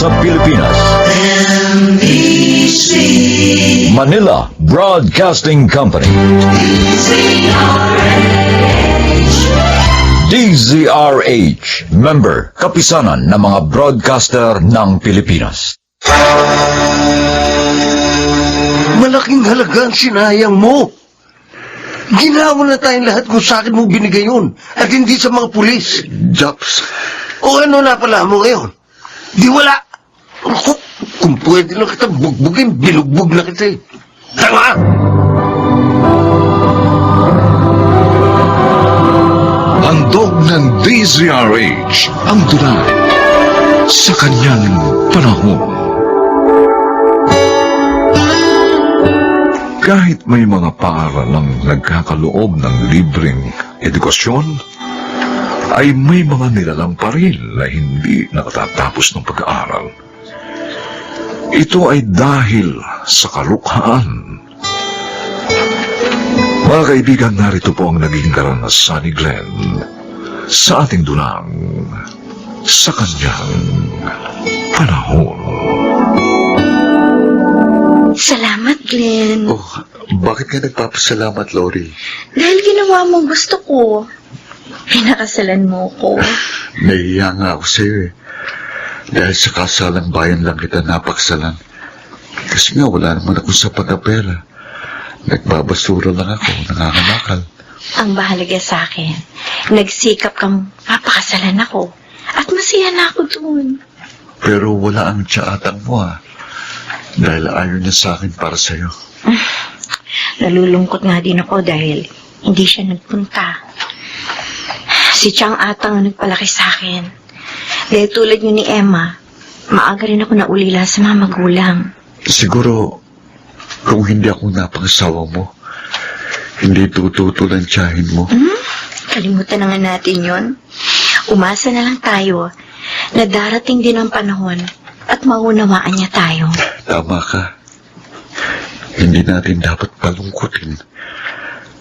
sa Pilipinas. NBC Manila Broadcasting Company. DZRH, member, kapisanan ng mga broadcaster ng Pilipinas. Malaking halaga ang sinayang mo. Ginawa na tayong lahat kung sa akin mo binigay yun at hindi sa mga pulis. Japs, O ano na pala mo ngayon? Di wala. Ako, kung pwede lang kita bugbugin, binugbog na kita eh. Tama! handog ng DZRH ang tunay sa kanyang panahon. Kahit may mga paaralang nagkakaloob ng libreng edukasyon, ay may mga nilalang pa rin na hindi nakatatapos ng pag-aaral. Ito ay dahil sa kalukhaan. Mga kaibigan, narito po ang naging karanasan ni Glenn sa ating dunang sa kanyang panahon. Salamat, Glenn. Oh, bakit ka nagpapasalamat, Lori? Dahil ginawa mo gusto ko. Pinakasalan mo ko. Nahihiya nga ako sa'yo eh. Dahil sa kasalang bayan lang kita napaksalan. Kasi nga wala naman akong sapat na pera. Nagbabasura lang ako, nangangalakal. Ang bahalaga sa akin, nagsikap kang papakasalan ako. At masaya na ako dun. Pero wala ang tsaatang mo ah. Dahil ayaw niya sa akin para sa'yo. Nalulungkot nga din ako dahil hindi siya nagpunta. Si Chang Atang ang nagpalaki sa akin. Dahil tulad niyo ni Emma, maaga rin ako naulila sa mga magulang. Siguro, kung hindi ako napangasawa mo, hindi tututol ang tiyahin mo. Kalimutan na nga natin yon. Umasa na lang tayo na darating din ang panahon at maunawaan niya tayo. Tama ka. Hindi natin dapat palungkutin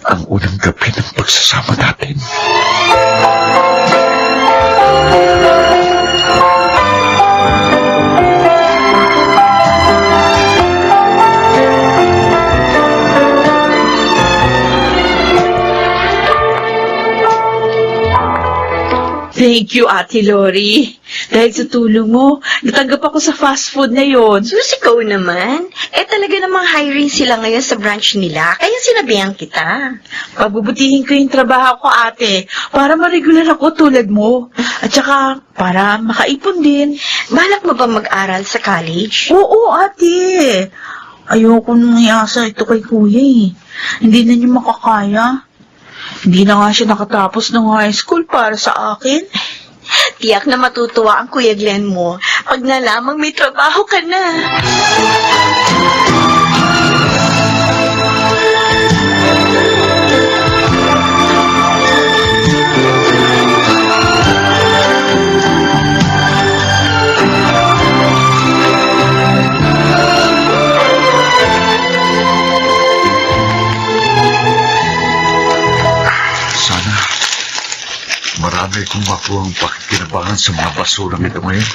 ang unang gabi ng pagsasama natin. Thank you, Ate Lori. Dahil sa tulong mo, natanggap ako sa fast food na yon. Sus, ikaw naman. Talaga namang hiring sila ngayon sa branch nila, kaya sinabihan kita. Pagbubutihin ko yung trabaho ko, ate, para ma-regular ako tulad mo. At saka, para makaipon din. Balak mo ba mag-aral sa college? Oo, ate. Ayoko nang iasa ito kay kuya eh. Hindi na niya makakaya. Hindi na nga siya nakatapos ng high school para sa akin. Tiyak na matutuwa ang Kuya Glenn mo pag nalamang may trabaho ka na. Sana, marami kong makuha ang pakikinabangan sa mga basurang ito ngayon.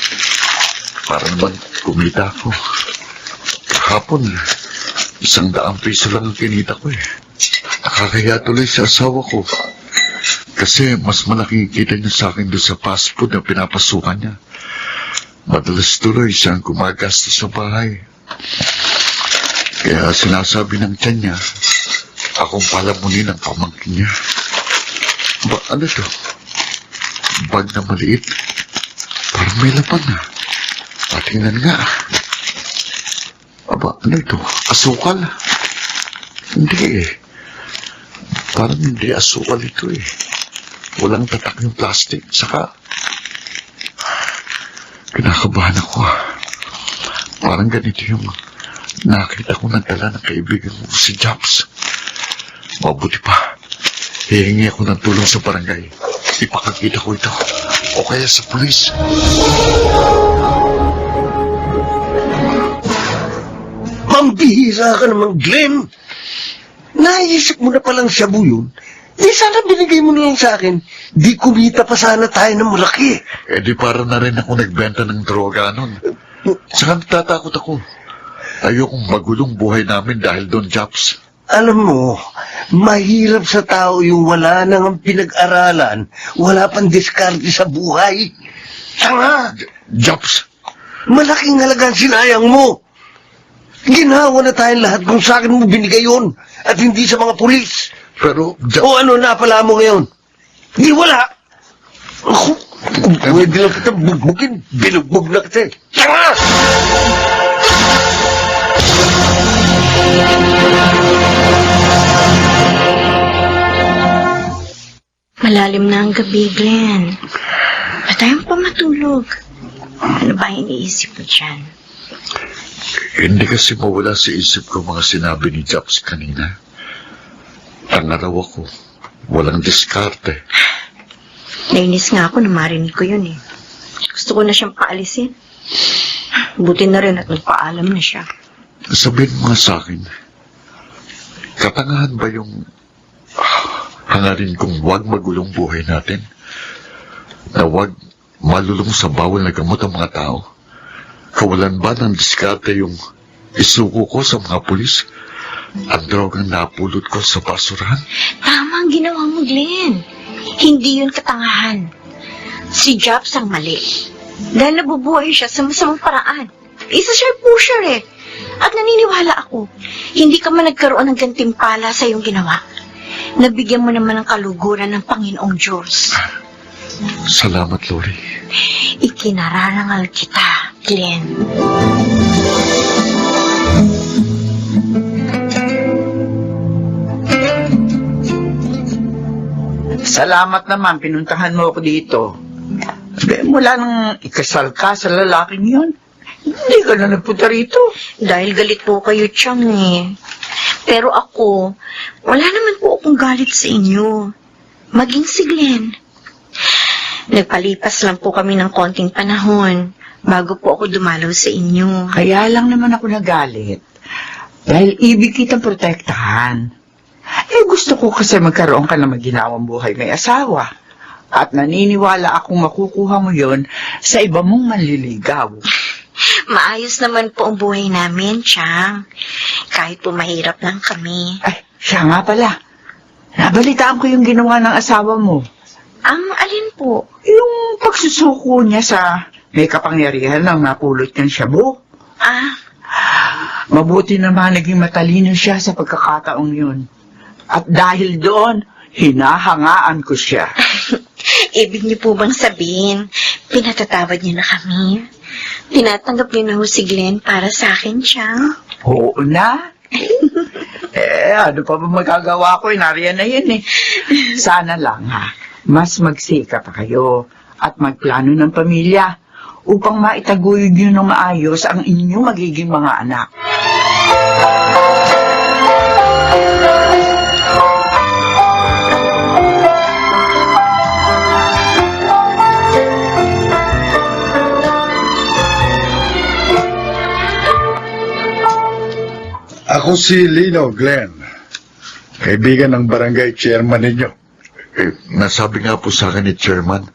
Para naman kumita ako. Kahapon, 100 piso lang ang kinita ko eh. Nakakaya tuloy sa asawa ko. Kasi mas malaki kita niya sa akin doon sa fast food na pinapasukan niya. Madalas tuloy siyang gumagastos sa bahay. Kaya sinasabi ng tiyan niya, akong palamunin ang pamangkin niya. Ba, ano to? Bag na maliit. Parang may laman na. Patingnan nga. Aba, ano ito? Asukal? Hindi eh. Parang hindi asukal ito eh. Walang tatak yung plastic. Saka, kinakabahan ako ah. Parang ganito yung nakita ko ng dala ng kaibigan mo si Japs. Mabuti pa. Hihingi ako ng tulong sa barangay. Ipakakita ko ito. O kaya sa pulis. Pambihira ka naman, Glenn. Naisip mo na palang shabu yun. Di sana binigay mo na lang sa akin. Di kumita pa sana tayo ng malaki. Eh di para na rin ako nagbenta ng droga nun. Saka natatakot ako. Ayokong magulong buhay namin dahil doon, Japs. Alam mo, mahirap sa tao yung wala nang pinag-aralan, wala pang diskarte sa buhay. Tanga! Japs, Malaking halagang sinayang mo. Ginawa na tayong lahat kung sa akin mo binigay yun at hindi sa mga pulis. pero, Japs, O ano na pala mo ngayon? Di wala. Ako, kung pwede lang kita bugbugin, binugbog na kita. Tanga! Malalim na ang gabi, Glenn. Ba't tayong pamatulog? Ano ba iniisip mo dyan? hindi kasi mawala sa isip ko mga sinabi ni Japs kanina. Tanga raw ako. Walang diskarte. Nainis nga ako na marinig ko yun eh. Gusto ko na siyang paalisin. Buti na rin at nagpaalam na siya. Sabihin mo nga sa akin, katangahan ba yung hangarin kong huwag magulong buhay natin? Na huwag malulong sa bawal na gamot ang mga tao? Kawalan ba ng diskarte yung isuko ko sa mga pulis? Ang drogang napulot ko sa basurahan? Tama ang ginawa mo, Glenn. Hindi yun katangahan. Si Japs ang mali. Dahil nabubuhay siya sa masamang paraan. Isa siya pusher eh. At naniniwala ako, hindi ka man nagkaroon ng gantimpala sa iyong ginawa. Nabigyan mo naman ng kaluguran ng Panginoong Diyos. Salamat, Lori. Ikinararangal kita, Glenn. Salamat naman, pinuntahan mo ako dito. Mula nang ikasal ka sa lalaking yun, hindi ka na nagpunta rito. Dahil galit po kayo, Chang eh. Pero ako, wala naman po akong galit sa inyo. Maging si Glenn. Nagpalipas lang po kami ng konting panahon bago po ako dumalaw sa inyo. Kaya lang naman ako nagalit. Dahil ibig kitang protektahan. Gusto ko kasi magkaroon ka ng maginawang buhay may asawa. At naniniwala akong makukuha mo yon sa iba mong manliligaw. Maayos naman po ang buhay namin, Chang. Kahit po mahirap lang kami. Ay, siya nga pala. Nabalitaan ko yung ginawa ng asawa mo. Ang alin po? Yung pagsusuko niya sa may kapangyarihan ng napulot niyang shabu. Mabuti naman naging matalino siya sa pagkakataong yun. At dahil doon, hinahangaan ko siya. Ibig niyo po bang sabihin, pinatatawad niyo na kami? Tinatanggap niyo na ho si Glenn para sa akin, Chang? Oo na. Ano pa ba magagawa ko? Nariyan na yun eh. Sana lang ha, mas magsikap pa kayo at magplano ng pamilya upang maitaguyod niyo ng maayos ang inyong magiging mga anak. Ako si Lino Glenn, kaibigan ng barangay chairman ninyo. Nasabi nga po sa akin ni Chairman,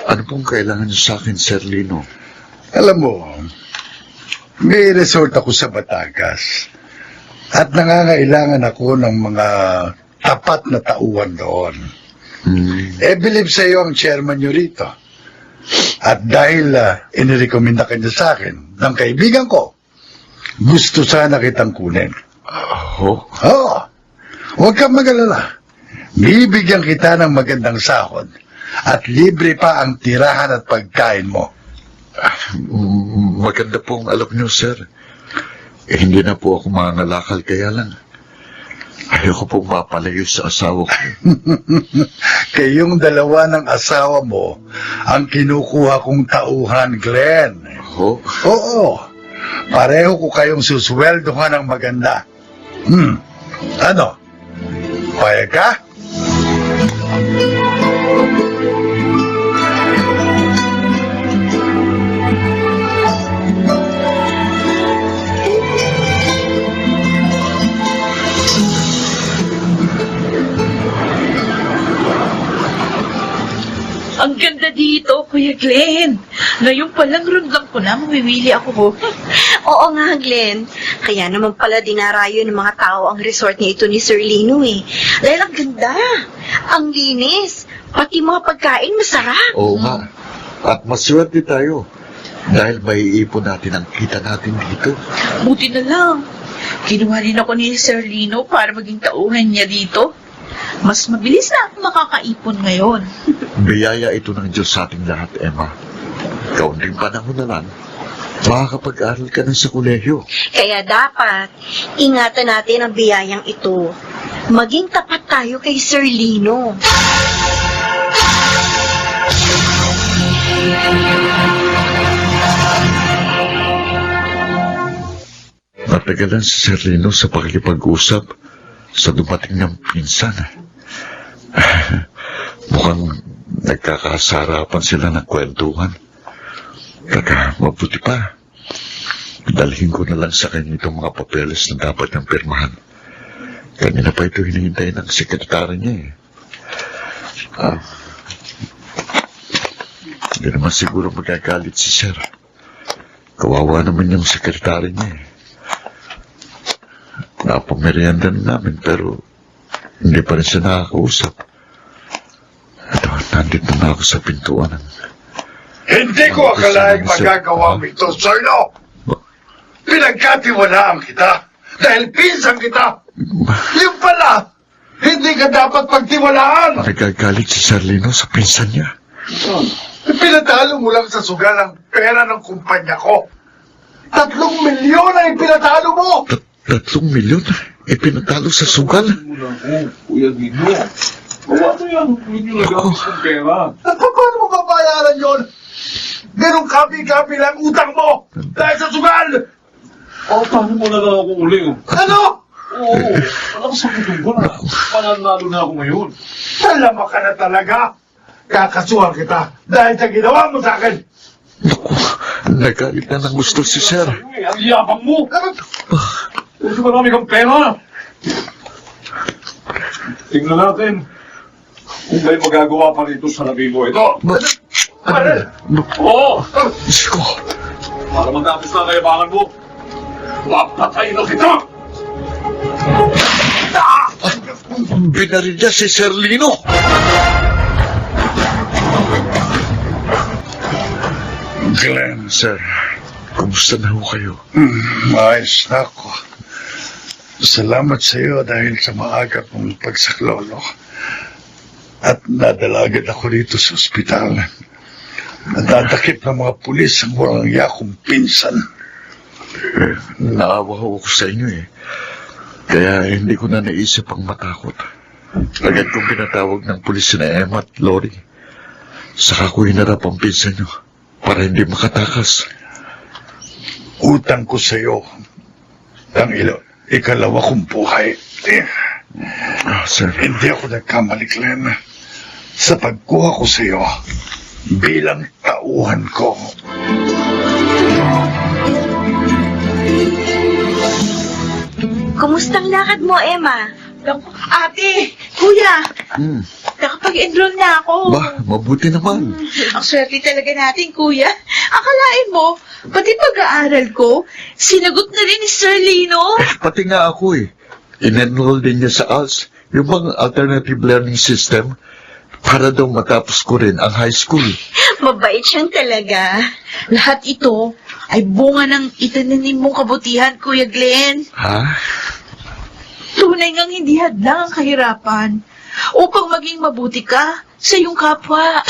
ano pong kailangan niyo sa akin, Sir Lino? Alam mo, may resort ako sa Batangas at nangangailangan ako ng mga tapat na tauhan doon. Believe sa iyo ang chairman nyo rito. At dahil inirekomenda ka niya sa akin ng kaibigan ko, gusto sana kitang kunin. Oo. Huwag kang mag-alala. Bibigyan kita ng magandang sahod at libre pa ang tirahan at pagkain mo. Maganda pong alam niyo, Sir. Hindi na po ako mangangalakal, kaya lang ayoko pong mapalayo sa asawa ko. Kayong dalawa ng asawa mo ang kinukuha kong tauhan, Glenn. Oo. Pareho ko kayong susweldohan ng maganda. Ano? Payag ka? Ang ganda dito, Kuya Glenn. Ngayon palang ramdam ko na, mamimili ako. Oo nga, Glenn. Kaya naman pala dinarayo ng mga tao ang resort niya ito ni Sir Lino eh. Dahil ang ganda, ang linis, pati mga pagkain masarap. Oo nga. At maswerte tayo. Dahil may ipon natin ang kita natin dito. Buti na lang. Kinuha rin ako ni Sir Lino para maging tauhan niya dito. Mas mabilis na ako makakaipon ngayon. Biyaya ito ng Diyos sa ating lahat, Emma. Kaunting panahon na lang, makakapag-aral ka na sa kolehiyo. Kaya dapat, ingatan natin ang biyayang ito. Maging tapat tayo kay Sir Lino. Natagalan si Sir Lino sa pakikipag-usap sa dumating ng pinsan. Mukhang nagkakasarapan sila ng kwentuhan. Kaya mabuti pa. Dalhin ko na lang sa kanya itong mga papeles na dapat niyang pirmahan. Kanina pa ito hinihintay ng sekretary niya eh. Hindi naman siguro magagalit si Sir. Kawawa naman yung sekretary niya eh. Napamerienda na namin pero hindi pa rin siya nakakausap. Ito, nandito na ako sa pintuan. Hindi ko akalaing magagawa mo ito, Sarno. Pinagkatiwalaan kita dahil pinsan kita. Yung pala, hindi ka dapat pagtiwalaan. Nagagalit si Sir Lino sa pinsan niya. Pinatalo mo lang sa sugal ang pera ng kumpanya ko. 3 milyon ang pinatalo mo. 3 milyon? Pinatalo sa sugal? Kuya Guido, bawa mo yan. Huwag nyo nagamit ng pera. Paano mo babayaran yon? Ganong kapi-kapi lang utang mo dahil sa sugal. Paano mo na lang ako uli? Ano? Oo, alam sa kutong ko na. Pananalo na ako ngayon. Talama ka na talaga. Kakasuhan kita dahil sa ginawa mo sa akin. Naku, nagalit na ng gusto si Sir. Ang yabang mo. Kasi marami kang pera. Tingnan natin kung may magagawa pa rito sa labi mo ito. Oo, Diyos ko, para matapos na kayabangan mo, papatay na kita. binaril niya si Sir Lino. Glenn, Sir, kumusta na ho kayo? maayos na ako. Salamat sa iyo dahil sa maaga kong pagsaklolo. At nadala agad ako dito sa ospital. Nadadakip ng mga pulis ang walang yakong pinsan. Naawa ho ako sa inyo eh. Kaya hindi ko na naisip ang matakot. Agad kong pinatawag ng pulis na Emma at Lori. Saka ko hinarap ang pinsan nyo para hindi makatakas. Utang ko sa iyo ang ikalawa kong buhay. Sir, Hindi ako nagkamali, Glenn, sa pagkuha ko sa iyo bilang tauhan ko. Kumusta ang lakad mo, Emma? Naku, ate, kuya, hmm, nakapag-enroll na ako. mabuti naman. Ang swerte talaga natin, kuya. Akalain mo, pati pag-aaral ko, sinagot na rin ni Sir Lino. Pati nga ako eh. In-enroll din niya sa ALS, yung mga alternative learning system, para daw matapos ko rin ang high school. Mabait siyang talaga. Lahat ito ay bunga ng itinanim mong kabutihan, Kuya Glenn. Ha? Tunay ngang hindi hadlang ang kahirapan upang maging mabuti ka sa iyong kapwa.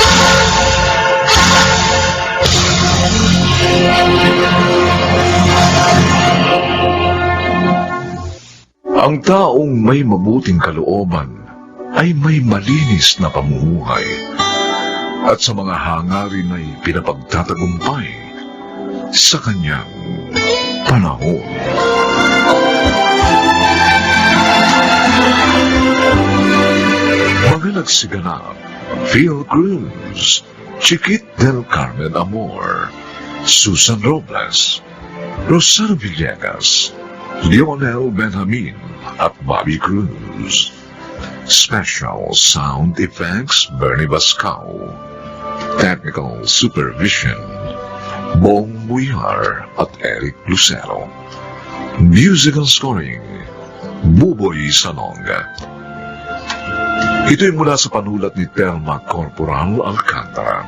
Ang taong may mabuting kalooban ay may malinis na pamumuhay at sa mga hangarin ay pinapagtatagumpay sa kanyang panahon. Mga nagsiganap, Phil Cruz, Chiquit del Carmen Amor, Susan Robles, Rosana Villegas, Lionel Benjamin at Bobby Cruz. Special Sound Effects, Bernie Bascao. Technical Supervision, Bong Muyar at Eric Lucero. Musical scoring, Buboy Salonga. Ito'y mula sa panulat ni Telma Corporal Alcantara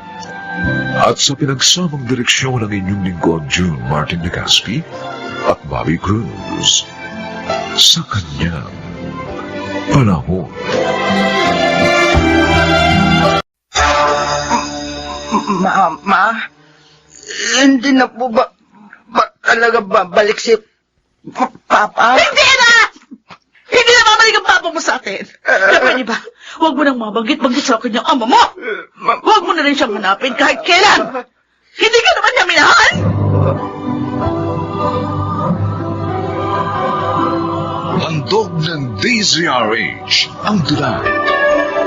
at sa pinagsamang direksyon ng inyong lingkod June Martin Legaspi at Bobby Cruz sa kanyang panahon. Hindi na po ba talaga babalik si Papa? Hindi na! Hindi na babalik ang papa mo sa atin. Kaya pwede ba? Huwag mo nang mabanggit-banggit sa akin yung ama mo. Huwag mo na rin siyang hanapin kahit kailan. Hindi ka naman niya minahal. Handog ng DZRH ang dula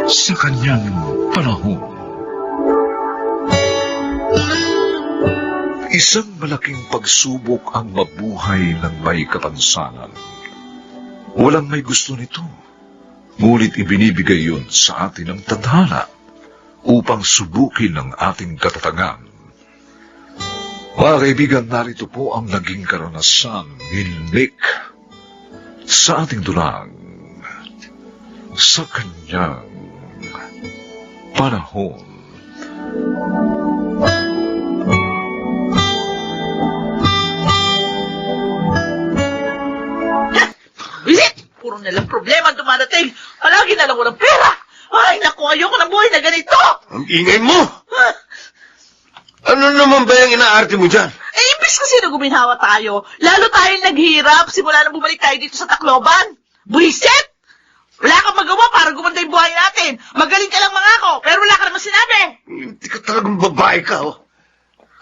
sa kanyang panahon. Isang malaking pagsubok ang mabuhay ng may kapansanan. Walang may gusto nito, ngunit ibinibigay yun sa atin ng tadhana upang subukin ang ating katatagan. Mga kaibigan, narito po ang naging karanasan ni Nick sa ating dulang sa kanyang panahon. Visit! Puro nalang problema ang dumarating. Palagi na lang walang pera. Ay, naku, ayoko ng buhay na ganito. Ang ingay mo! Ano naman ba yung inaarte mo dyan? Eh, imbis kasi na guminhawa tayo, lalo tayong naghirap simula nang bumalik tayo dito sa Tacloban. Buisit! Wala kang magawa para gumanda yung buhay natin. Magaling ka lang mangako, pero wala ka naman sinabi. Hindi ka talagang babae ka, oh.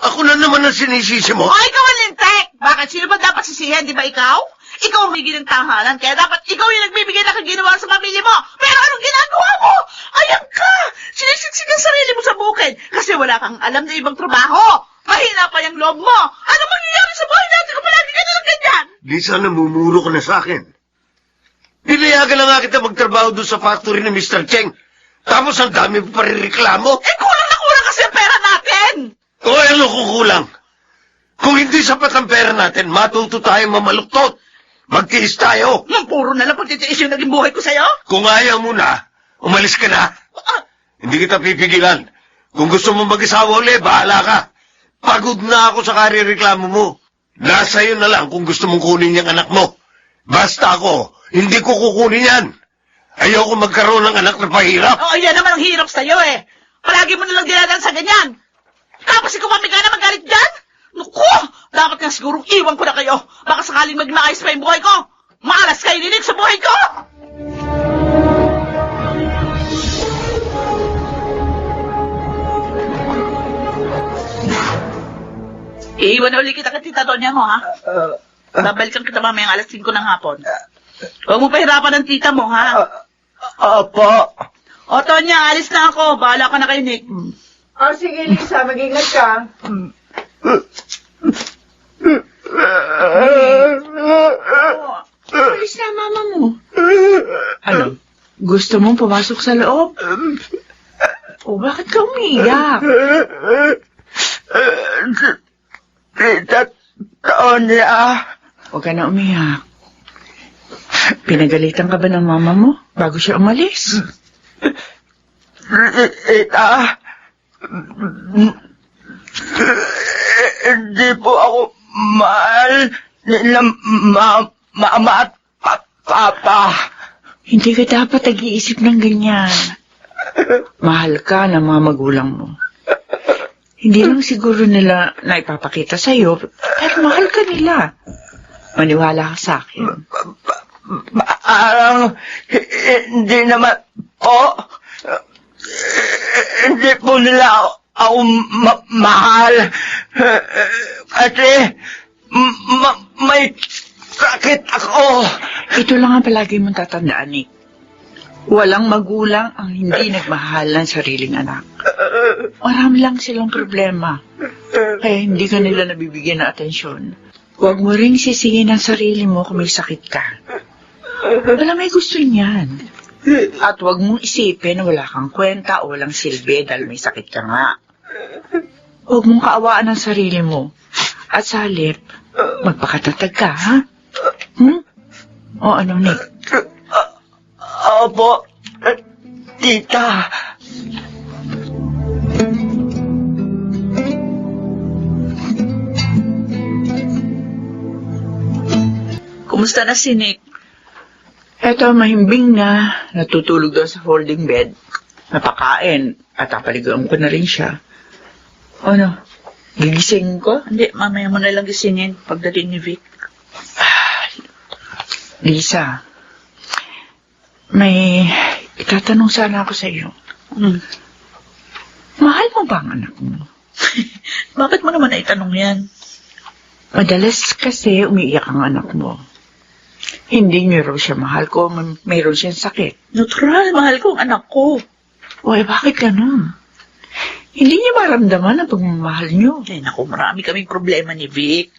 Ako na naman ang sinisisi mo. O, ikaw ang lintek! Bakit? Sino ba dapat sisihan, di ba ikaw? Ikaw ang may ng tahanan, kaya dapat ikaw yung nagbibigay ng kaginawa sa pamilya mo. Pero anong ginagawa mo? Ayan ka! Sinisiksik ang sarili mo sa bukid kasi wala kang alam na ibang trabaho. Mahina pa yung loob mo. Ano mangyayari sa buhay natin kung palagi ka nalang ganyan? Lisa, namumuro ka na sa akin. Pinayagan na nga kita magtrabaho doon sa factory ni Mr. Cheng. Tapos ang dami pa rin reklamo. Eh, kulang na kulang kasi ang pera natin! O ano kukulang? Kung hindi sapat ang pera natin, matuto tayo mamaluktot. Magtiis tayo. Puro na lang pagtitiis yung naging buhay ko sa'yo. Kung ayaw mo na, umalis ka na. Hindi kita pipigilan. Kung gusto mo mag-isawa uli, bahala ka. Pagod na ako sa karireklamo mo. Nasa iyo na lang kung gusto mong kunin yung anak mo. Basta ako, hindi ko kukunin yan. Ayoko magkaroon ng anak na pahirap. Oo, yan naman ang hirap sa'yo eh. Palagi mo nalang dinadaan sa ganyan. Tapos ikaw mamiga na magalit dyan? Naku, dapat nga sigurong iwan ko na kayo. Baka sakaling maging maayos pa yung buhay ko. Maalas kayo nilig sa buhay ko! Iiwan na uli kita kay Tita Donya mo, ha? Babalikan kita mamayang alas 5 ng hapon. Huwag mo pahirapan ng tita mo, ha? Opo. O, Tonya, alis na ako. Bahala ka na kay Nick. O sige, Lisa, mag-ingat ka. Alis na mama mo. Ano? Gusto mong pumasok sa loob? O, bakit ka umiiyak? Tita Tonya. Huwag ka na umiyak. Pinagalitan ka ba ng mama mo bago siya umalis? Tita. Hindi po ako mahal nila mama at papa. Hindi ka dapat nag-iisip ng ganyan. Mahal ka ng mga magulang mo. Hindi lang siguro nila na ipapakita sa'yo, pero mahal ka nila. Maniwala ka sa akin. Parang hindi naman po. Hindi po nila ako mahal. Kasi may sakit ako. Ito lang ang palagi mong tatandaan, Nick. Walang magulang ang hindi nagmahal ng sariling anak. Marami lang silang problema. Kaya hindi ka nila nabibigyan ng atensyon. Huwag mo ring sisingin ang sarili mo kung may sakit ka. Wala may gusto niyan. At huwag mong isipin na wala kang kwenta o walang silbi dahil may sakit ka nga. huwag mong kaawaan ang sarili mo. At sa halip, magpakatatag ka, ha? O ano, Nick? Opo, tita. Kumusta na si Nick? Eto, mahimbing na. Natutulog doon sa folding bed. Napakain. At napaliguan ko na rin siya. Ano? Gigising ko? Hindi, mamaya mo na lang gisingin pagdating ni Vic. Lisa, may itatanong sana ako sa iyo. Mahal mo ba ang anak mo? Bakit mo naman naitanong yan? Madalas kasi umiiyak ang anak mo. Hindi niyo raw siya mahal ko, mayroon siyang sakit. Natural, mahal ko ang anak ko. O bakit ganun? Hindi niya maramdaman ang pagmamahal niyo. Eh, naku, marami kaming problema ni Vic.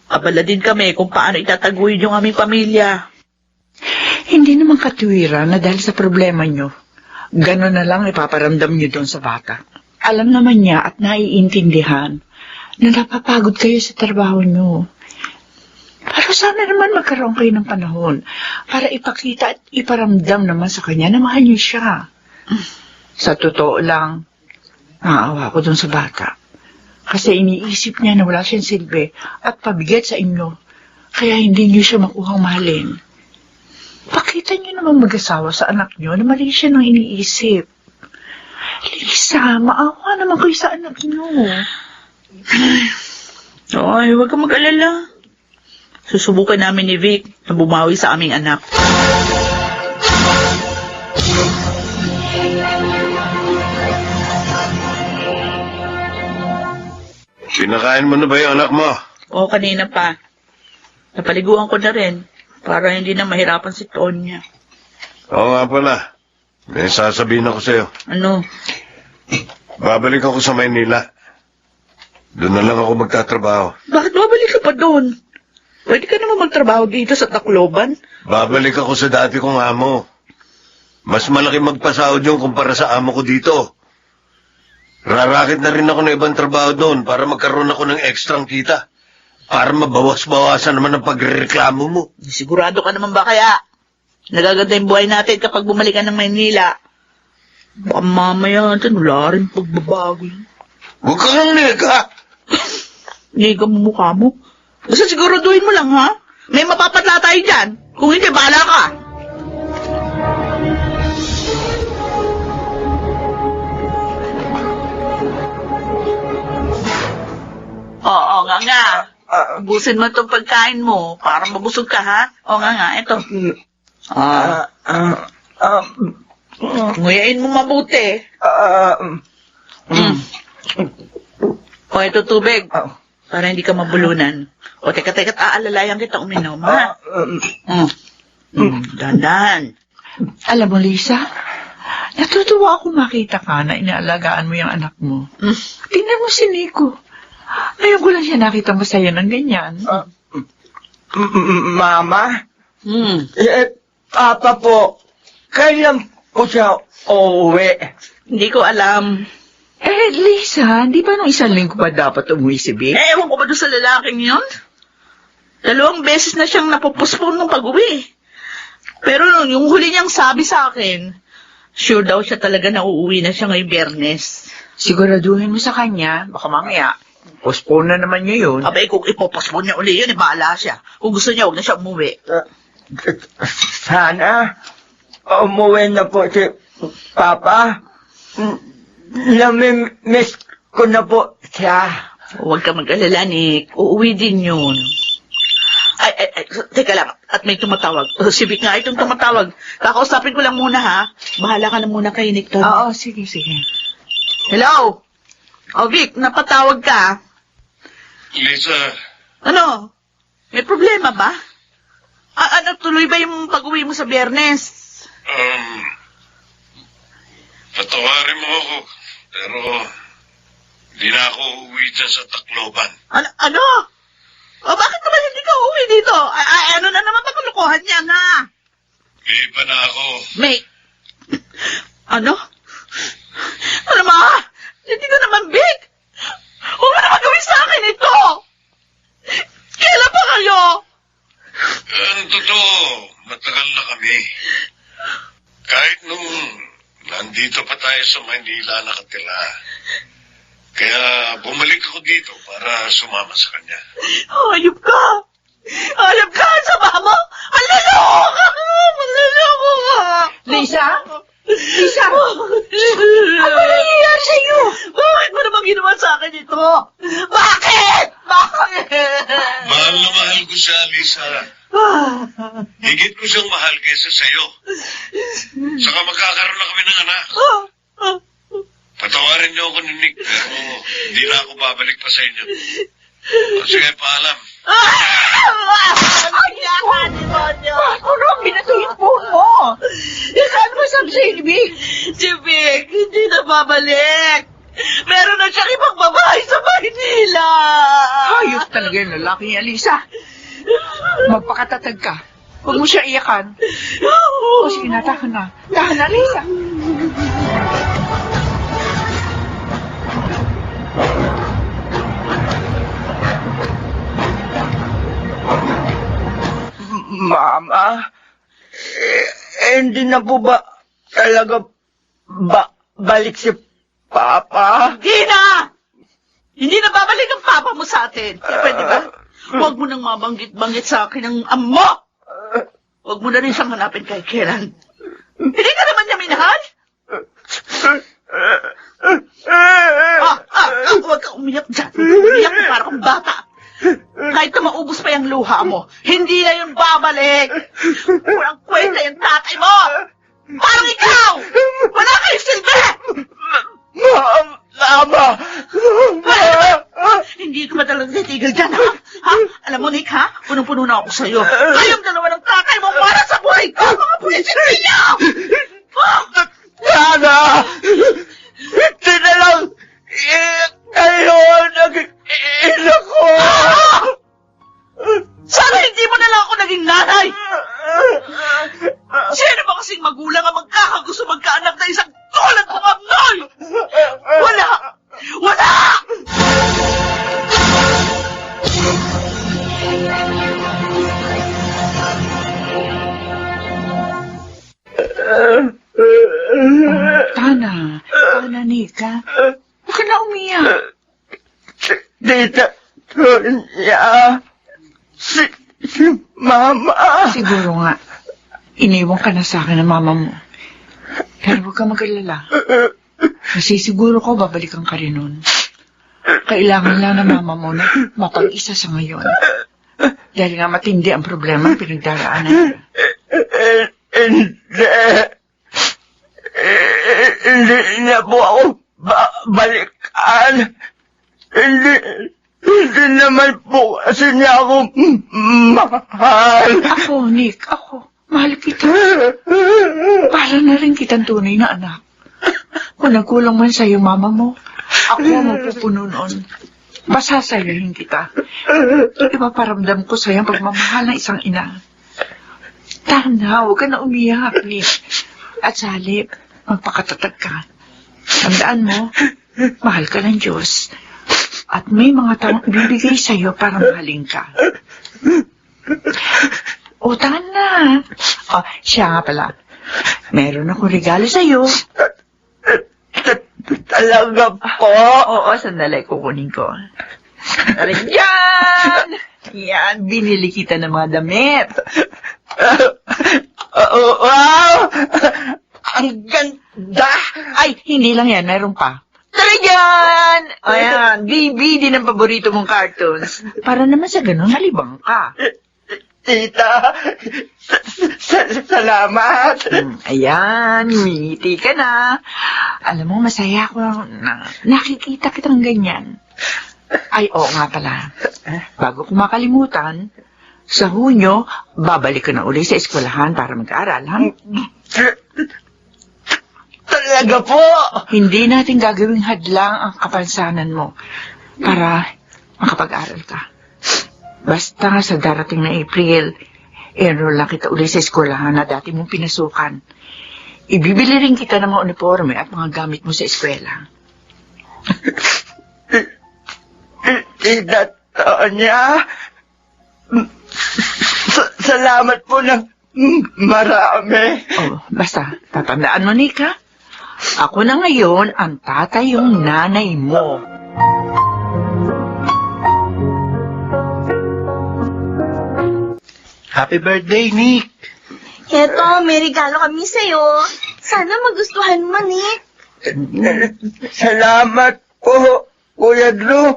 Abala din kami kung paano itataguin yung aming pamilya. Hindi naman katuwiran na dahil sa problema niyo, gano'n na lang ipaparamdam niyo doon sa bata. Alam naman niya at naiintindihan na napapagod kayo sa trabaho niyo. Pero sana naman magkaroon kayo ng panahon para ipakita at iparamdam naman sa kanya na mahal niyo siya. Sa totoo lang, naawa ko doon sa bata. Kasi iniisip niya na wala siyang silbi at pabigat sa inyo. Kaya hindi niyo siya makuhang mahalin. Pakita niyo naman mag-asawa sa anak niyo na mali siya nang iniisip. Lisa, maawa naman kayo sa anak niyo. Ay, huwag kang mag-alala. Susubukan namin ni Vic na bumawi sa aming anak. Pinakain mo na ba yung anak mo? Oo, kanina pa. Napaliguan ko na rin para hindi na mahirapan si Tonya. Oo nga pala. May sasabihin ako sa'yo. Ano? Babalik ako sa Maynila. Doon na lang ako magtatrabaho. Bakit babalik ka pa doon? Pwede ka naman magtrabaho dito sa Tacloban. Babalik ako sa dati kong amo. Mas malaki magpasahod yung kumpara sa amo ko dito. Rarakit na rin ako ng ibang trabaho doon para magkaroon ako ng ekstrang kita. Para mabawas-bawasan naman ang pagrereklamo mo. Sigurado ka naman ba kaya? Nagaganda yung buhay natin kapag bumalik ka ng Maynila. Baka mamaya natin wala rin pagbabago yun. Huwag ka lang nega! Nega mo mukha mo. Basta siguraduhin mo lang, ha? May mapapatla tayo dyan. Kung hindi, bahala ka. Oo nga. Ubusin mo itong pagkain mo para mabusog ka, ha? Oo nga, ito. Nguyain mo mabuti. O, ito tubig. Para hindi ka mabulunan. O, teka, aalalayan kita uminom, ha? Dandan. Alam mo, Lisa, natutuwa ako makita ka na inaalagaan mo yung anak mo. Tingnan mo si Nico. Ngayon ko lang siya nakita masaya ng ganyan. Mama? Papa po, kailan po siya uuwi? Hindi ko alam. Lisa, di ba nung isang linggo pa dapat umuwi si Vic? Ewan ko ba doon sa lalaking yun? 2 beses na siyang napupuspon ng pag-uwi. Pero yung huli niyang sabi sa akin, sure daw siya talaga na uuwi na siya ngayong Biyernes. Siguraduhin mo sa kanya, baka mamaya, postpone na naman niya yun. Abay, kung ipopospon niya uli yun, bahala siya. Kung gusto niya, huwag na siya umuwi. Sana umuwi na po si Papa. Namimiss ko na po siya. Huwag ka mag-alala, Nick. Uuwi din yun. Ay, teka lang. At may tumatawag. Si Vic nga itong tumatawag. Kakausapin ko lang muna, ha? Bahala ka na muna kay Nick. Oo, sige. Hello? Oh, Vic, napatawag ka. Lisa, Ano? May problema ba? Ano, tuloy ba yung pag-uwi mo sa Biyernes? patawarin mo ako. Pero, di na ako uuwi dyan sa Tacloban. Ano? O, bakit naman hindi ka uuwi dito? Ano na naman ba kalokohan yan, ha? Iba na ako. May... Ano? Ano ma? Hindi ka naman big. ang totoo, matagal na kami. Kahit nung nandito pa tayo sa Manila nakatira. Kaya bumalik ako dito para sumama sa kanya. Hayop ka! Hayop ka! Sama mo! Manloloko ka! Manloloko ka! Lisa? Lisa! Ano nangyayari sa'yo? Bakit mo naman ginawa sa akin ito? Bakit? Bakit? Mahal na mahal ko siya, Lisa. Higit ko siyang mahal kaysa sa'yo. Saka magkakaroon na kami ng anak. Patawarin niyo ako ni Nick, pero hindi na ako babalik pa sa inyo. O sige, paalam. Kaya demonyo! Ano ang binatuhin mo? Ano ba sabi sa'yo ni Vic? Si Vic, hindi na babalik. Meron na siyang ibang babae sa Maynila. Hayop talaga yung lalaki niya, Lisa. Magpakatatag ka. Huwag mo siya iyakan. O sige na, tahan na. Tahan na, Lisa. Mama, hindi na po ba talaga balik si Papa? Hindi na! Hindi na babalik ang papa mo sa atin. Pwede ba? Huwag mo nang mabanggit-banggit sa akin ang amo! Huwag mo na rin siyang hanapin kay Kieran. Hindi ka naman niya minahal? Huwag ka umiyak dyan. Umiyak ka para kang bata. Kahit na maubos pa yung luha mo, hindi na yun babalik. Walang kwenta yung tatay mo. Parang ikaw! Wala kayong silbi! Mama! Hindi ka ba talaga titigil dyan, ha? Alam mo, Nick, ha? Punong-puno na ako sa'yo. Kayong dalawa ng tatay mo para sa buhay ko, mga buwisit ninyo! Sana! Hindi na lang kayo nag-ina ko! Sana hindi mo na lang ako naging nanay! Sino ba kasing magulang ang magkakagusto magkaanak na isang tulad mo, Amnoy? Wala! Wala! Tana, Nika. Huwag ka na umiyak. Tita Tonya, si Mama. Siguro nga, iniwan ka na sa akin ng mama mo. Pero huwag ka mag-alala. Kasi siguro ko babalikan ka rin nun. Kailangan lang ng mama mo na mapag-isa sa ngayon. Dahil nga matindi ang problema ang pinagdaraanan niya. Hindi na po ako balikan. Hindi naman po kasi niya ako mahal. Ako, Nick, ako. Mahal kita. Para na rin kitang tunay na anak. Kung nagkulang man sa'yo mama mo, ako ang magpupuno noon. Basasayahin kita. Ipaparamdam ko sa'yo ang pagmamahal ng isang ina. Tana, huwag ka na umiyak, Nick. At sa halip, magpakatatag ka. Tandaan mo, mahal ka ng Diyos. At may mga taong ibibigay sa'yo para mahalin ka. O, Tana. O, siya nga pala. Meron akong regalo sa'yo. Talaga po? Oo, sandali, kukunin ko. Yan! Yan, binili kita ng mga damit. Wow! Ang ganda! Ay, hindi lang yan, meron pa. Tara yan! Ayan, DVD ng paborito mong cartoons. Para naman sa ganun, malibang ka. Tita, salamat. Ayan, ngiti ka na. Alam mo, masaya ako na nakikita kitang ganyan. Ay, oo nga pala. Bago ko makalimutan, sa Hunyo, babalik ka na uli sa eskwelahan para mag-aaral, ha? Talaga po! Hindi natin gagawing hadlang ang kapansanan mo para makapag-aral ka. Basta sa darating na April, enroll lang kita uli sa eskwelahan na dati mong pinasukan. Ibibili rin kita ng mga uniforme at mga gamit mo sa eskwela. Tita Tonya, salamat po ng marami. Oh, basta, tatandaan mo, Nick, ha? Ako na ngayon ang tatay yung nanay mo. Happy birthday, Nick. Eto, may regalo kami sa'yo. Sana magustuhan mo, Nick. Salamat po, Kuya Drew,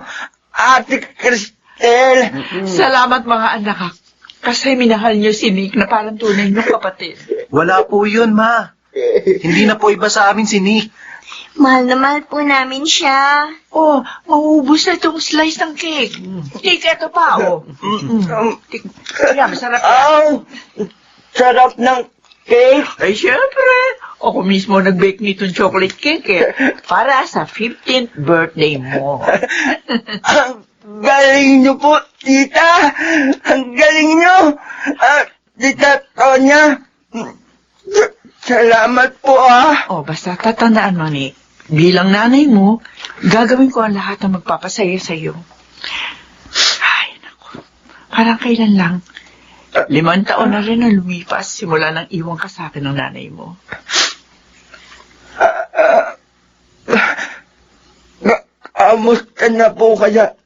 Ate Cristel. Salamat mga anak. Kasi minahal niyo si Nick na parang tunay niyong kapatid. Wala po yun, Ma. Hindi na po iba sa amin si Nick. Mahal na mahal po namin siya. Oh, mauubos na itong slice ng cake. Nick, eto pa, oh. Kaya, masarap yan. Aw! Sarap ng cake. Ay, syempre. Ako mismo nag-bake nitong chocolate cake, eh. Para sa 15th birthday mo. Ang galing niyo po, tita. Ang galing niyo. Tita Tonya. Salamat po, Oh, basta tatandaan mo, Nick. Bilang nanay mo, gagawin ko ang lahat na magpapasaya sa'yo. Ay, naku. Parang kailan lang. 5 taon na rin ang lumipas simula nang iwan ka sa akin ng nanay mo. Kamusta na po kaya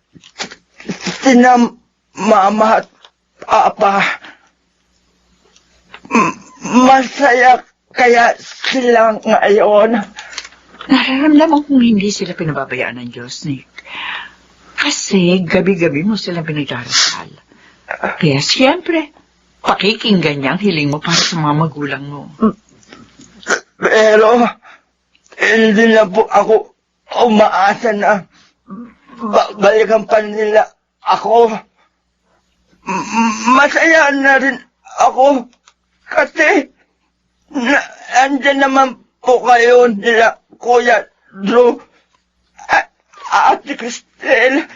sina mama at papa? Masaya kaya sila ngayon? Nararamdaman kong hindi sila pinababayaan ng Diyos, Nick. Kasi gabi-gabi mo sila pinagdarasal. Kaya siyempre, pakikinggan niya ang hiling mo para sa mga magulang mo. Pero, hindi na po ako umaasa na balikan pa nila ako. Masaya na rin ako kasi andyan naman po kayo nila Kuya Drew at Ate Cristel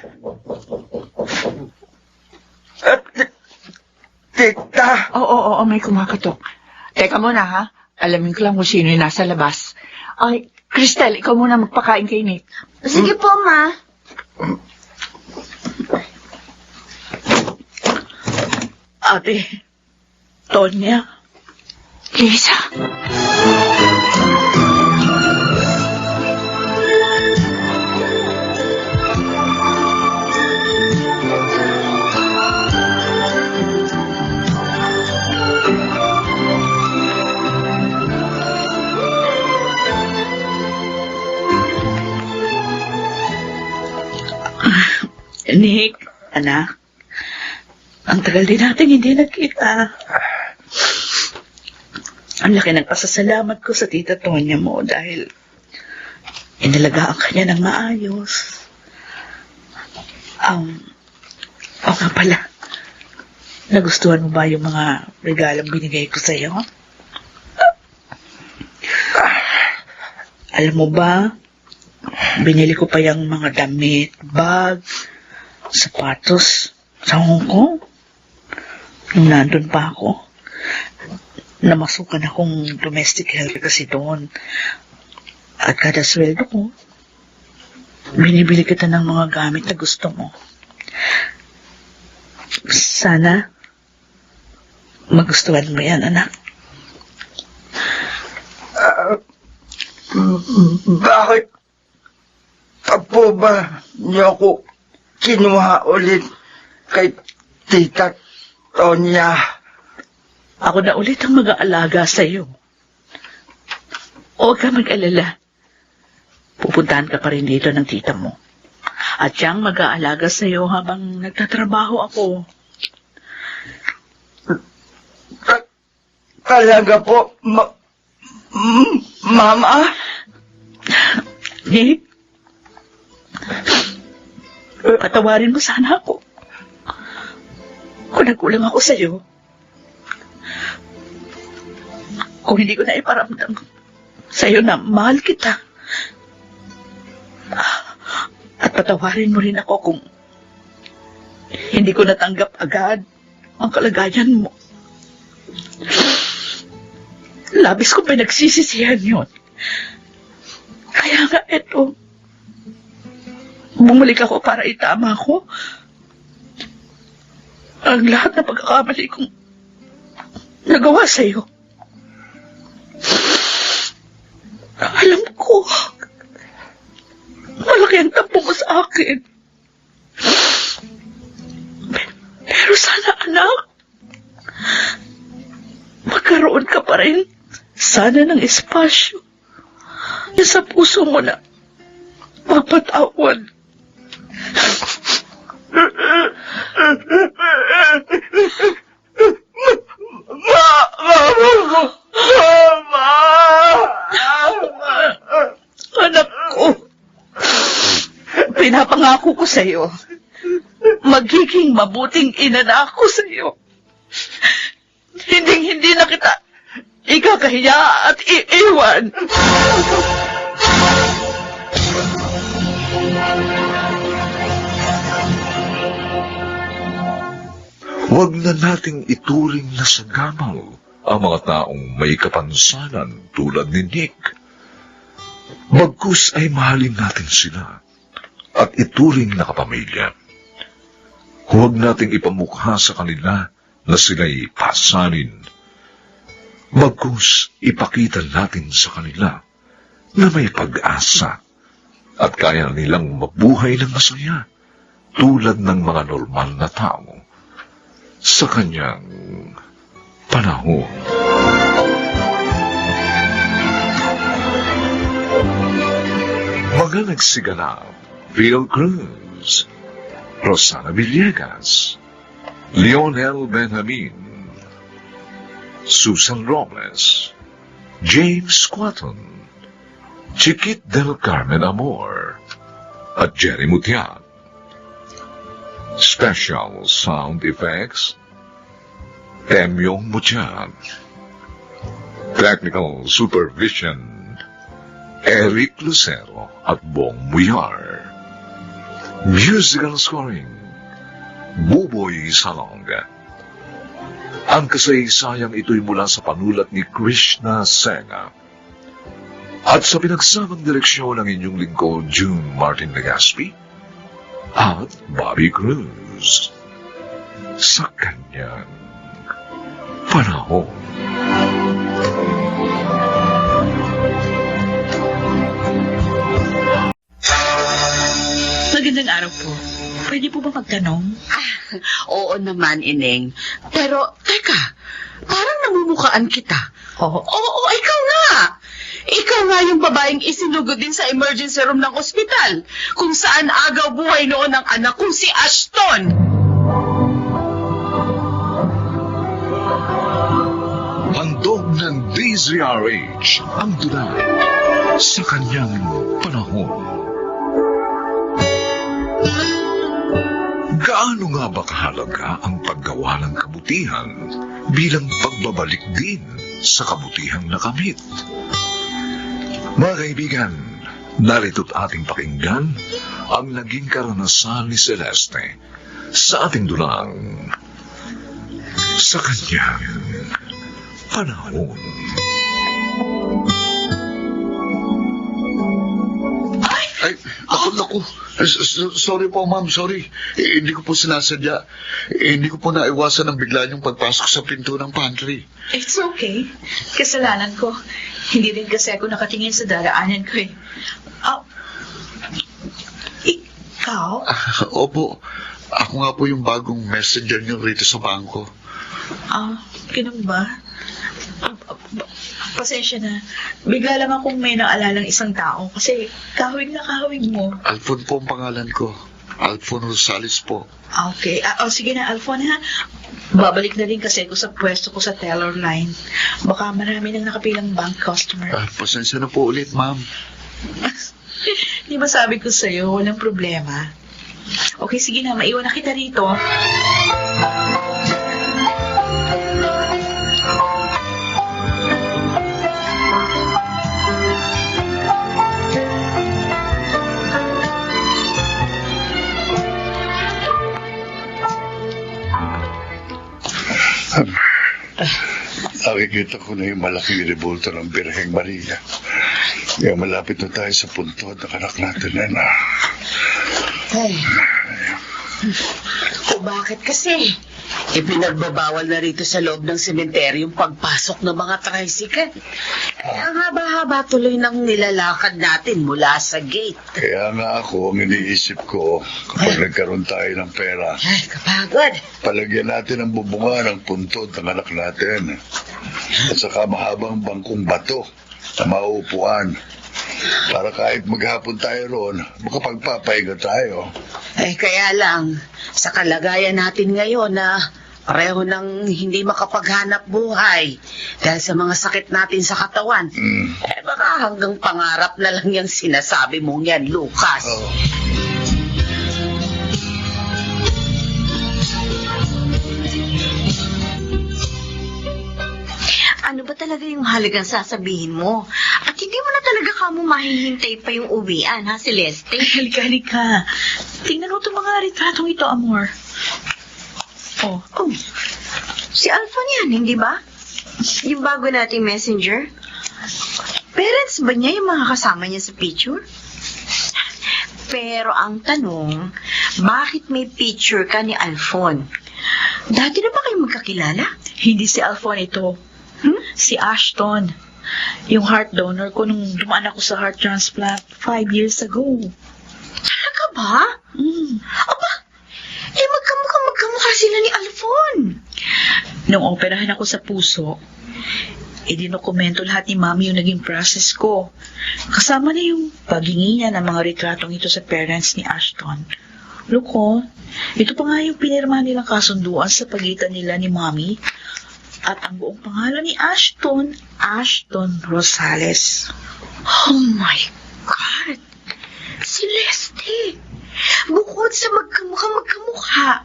at tita. Oo, may kumakatok. Teka muna, ha? Alamin ko lang kung sino yung nasa labas. Ay, Cristel, ikaw muna magpakain kay Nick. Sige po, Ma. Ate, Tonya. Lisa. Nick, anak. Ang tagal din natin hindi nagkita. Ang laki ng pasasalamat ko sa tita Tonya mo dahil inalagaan ka niya ng maayos. O nga pala, nagustuhan mo ba yung mga regalong binigay ko sa'yo? Alam mo ba, binili ko pa yung mga damit, bag, sapatos sa Hong Kong. Nung nandun pa ako, namasukan akong domestic helper kasi doon. At kada sweldo ko, binibili kita ng mga gamit na gusto mo. Sana, magustuhan mo yan, anak. Bakit pa po ba niyo ako kinuha ulit kay Tita Tonya? Ako na ulit ang mag-aalaga sa'yo. Huwag ka mag-alala. Pupuntahan ka pa rin dito ng tita mo. At siyang mag-aalaga sa'yo habang nagtatrabaho ako. Talaga po, Mama? Nick? Patawarin mo sana ako. Kung nagkulang ako sa'yo. Kung hindi ko na iparamdam sa'yo na mahal kita. At patawarin mo rin ako kung hindi ko natanggap agad ang kalagayan mo. Labis ko pinagsisisihan yun. Kaya nga eto, bumalik ako para itama ko ang lahat na pagkakamali kong nagawa sa'yo. Alam ko, malaki ang tampo mo sa akin. Pero sana, anak, magkaroon ka pa rin sana ng espasyo na sa puso mo na magpatawad. Anak ko, pinapangako ko sa'yo, magiging mabuting ina na ako sa'yo. Hindi na kita ikakahiya at iiwan. Huwag na nating ituring na sagamal ang mga taong may kapansanan tulad ni Nick. Bagkus ay mahalin natin sila at ituring na kapamilya. Huwag nating ipamukha sa kanila na sila'y pasanin. Bagkus ipakita natin sa kanila na may pag-asa at kaya nilang mabuhay ng masaya tulad ng mga normal na tao sa kanyang panahon. Mga nagsiganap: Phil Cruz, Rosana Villegas, Lionel Benjamin, Susan Robles, James Quaton, Chiquit del Carmen Amor, at Jerry Mutian. Special sound effects, Temyong Mutian. Technical supervision, Eric Lucero at Bong Muyar. Musical scoring, Buboy Salonga. Ang kasaysayang ito'y mula sa panulat ni Krishna Senga at sa pinagsamang direksyon ng inyong lingkod June Martin Legaspi at Bobby Cruz sa kanyang panahon. Magandang araw po. Pwede po ba magtanong? Oo naman, Ineng. Pero, teka, parang namumukhaan kita. Oo, ikaw nga. Ikaw nga yung babaeng isinugod din sa emergency room ng ospital, kung saan agaw buhay noon ang anak kong si Ashton. Handog ng DZRH ang dula sa kanyang panahon. Gaano nga ba kahalaga ang paggawa ng kabutihan bilang pagbabalik din sa kabutihang nakamit? Mga kaibigan, narito't ating pakinggan ang naging karanasan ni Celeste sa ating dulang sa kanyang panahon. Ay, naku. Sorry po, ma'am, sorry. Hindi ko po sinasadya. Hindi ko po naiwasan ang bigla niyong pagpasok sa pinto ng pantry. It's okay. Kasalanan ko. Hindi rin kasi ako nakatingin sa daraanan ko eh. Ikaw? Opo. Ako nga po yung bagong messenger niyo rito sa bangko. Ganun ba? Pasensya na. Bigla lang akong may naalalang isang tao kasi kahawig na kahawig mo. Alfon po ang pangalan ko. Alfon Rosales po. Okay. Sige na, Alfon, ha? Babalik na rin kasi ako sa pwesto ko sa teller line. Baka marami nang nakapilang bank customer. Pasensya na po ulit, ma'am. Di ba sabi ko sa'yo, walang problema. Okay, sige na, maiwan na kita rito. Nakikita ko na yung malaking rebulto ng Birheng Maria. Kaya malapit na tayo sa punto ng anak natin, Ay. O bakit kasi? Ipinagbabawal na rito sa loob ng sementeryo yung pagpasok ng mga tricycle. Ang haba-haba tuloy ng nilalakad natin mula sa gate. Kaya nga ako, ang iniisip ko, kapag nagkaroon tayo ng pera, Ay, kapagod. palagyan natin ang bubunga ng puntod ng anak natin. At saka mahabang bangkong bato na mauupuan. Para kahit maghapon tayo roon, makapagpapahinga tayo. Kaya lang, sa kalagayan natin ngayon na pareho nang hindi makapaghanap buhay dahil sa mga sakit natin sa katawan. Baka hanggang pangarap na lang yung sinasabi mong yan, Lucas. Oh. Ano ba talaga yung halagang sasabihin mo? At hindi mo na talaga kamo mahihintay pa yung uwian, ha, Celeste? Halika. Tingnan mo itong mga retratong ito, Amor. Oh. Oh, si Alphon yan, hindi ba? Yung bago nating messenger? Parents ba niya yung mga kasama niya sa picture? Pero ang tanong, bakit may picture ka ni Alphon? Dati na ba kayo magkakilala? Hindi si Alphon ito. Si Ashton. Yung heart donor ko nung dumaan ako sa heart transplant 5 years ago. Talaga ba? Aba, magkamukha sila ni Alphon. Nung operahan ako sa puso, idinokumento lahat ni Mami yung naging process ko. Kasama na yung paghingi niya ng mga retratong ito sa parents ni Ashton. Luko, ito pa nga yung pinirma nilang kasunduan sa pagitan nila ni Mami at ang buong pangalan ni Ashton, Ashton Rosales. Oh my God! Celeste! Bukod sa magkamukha,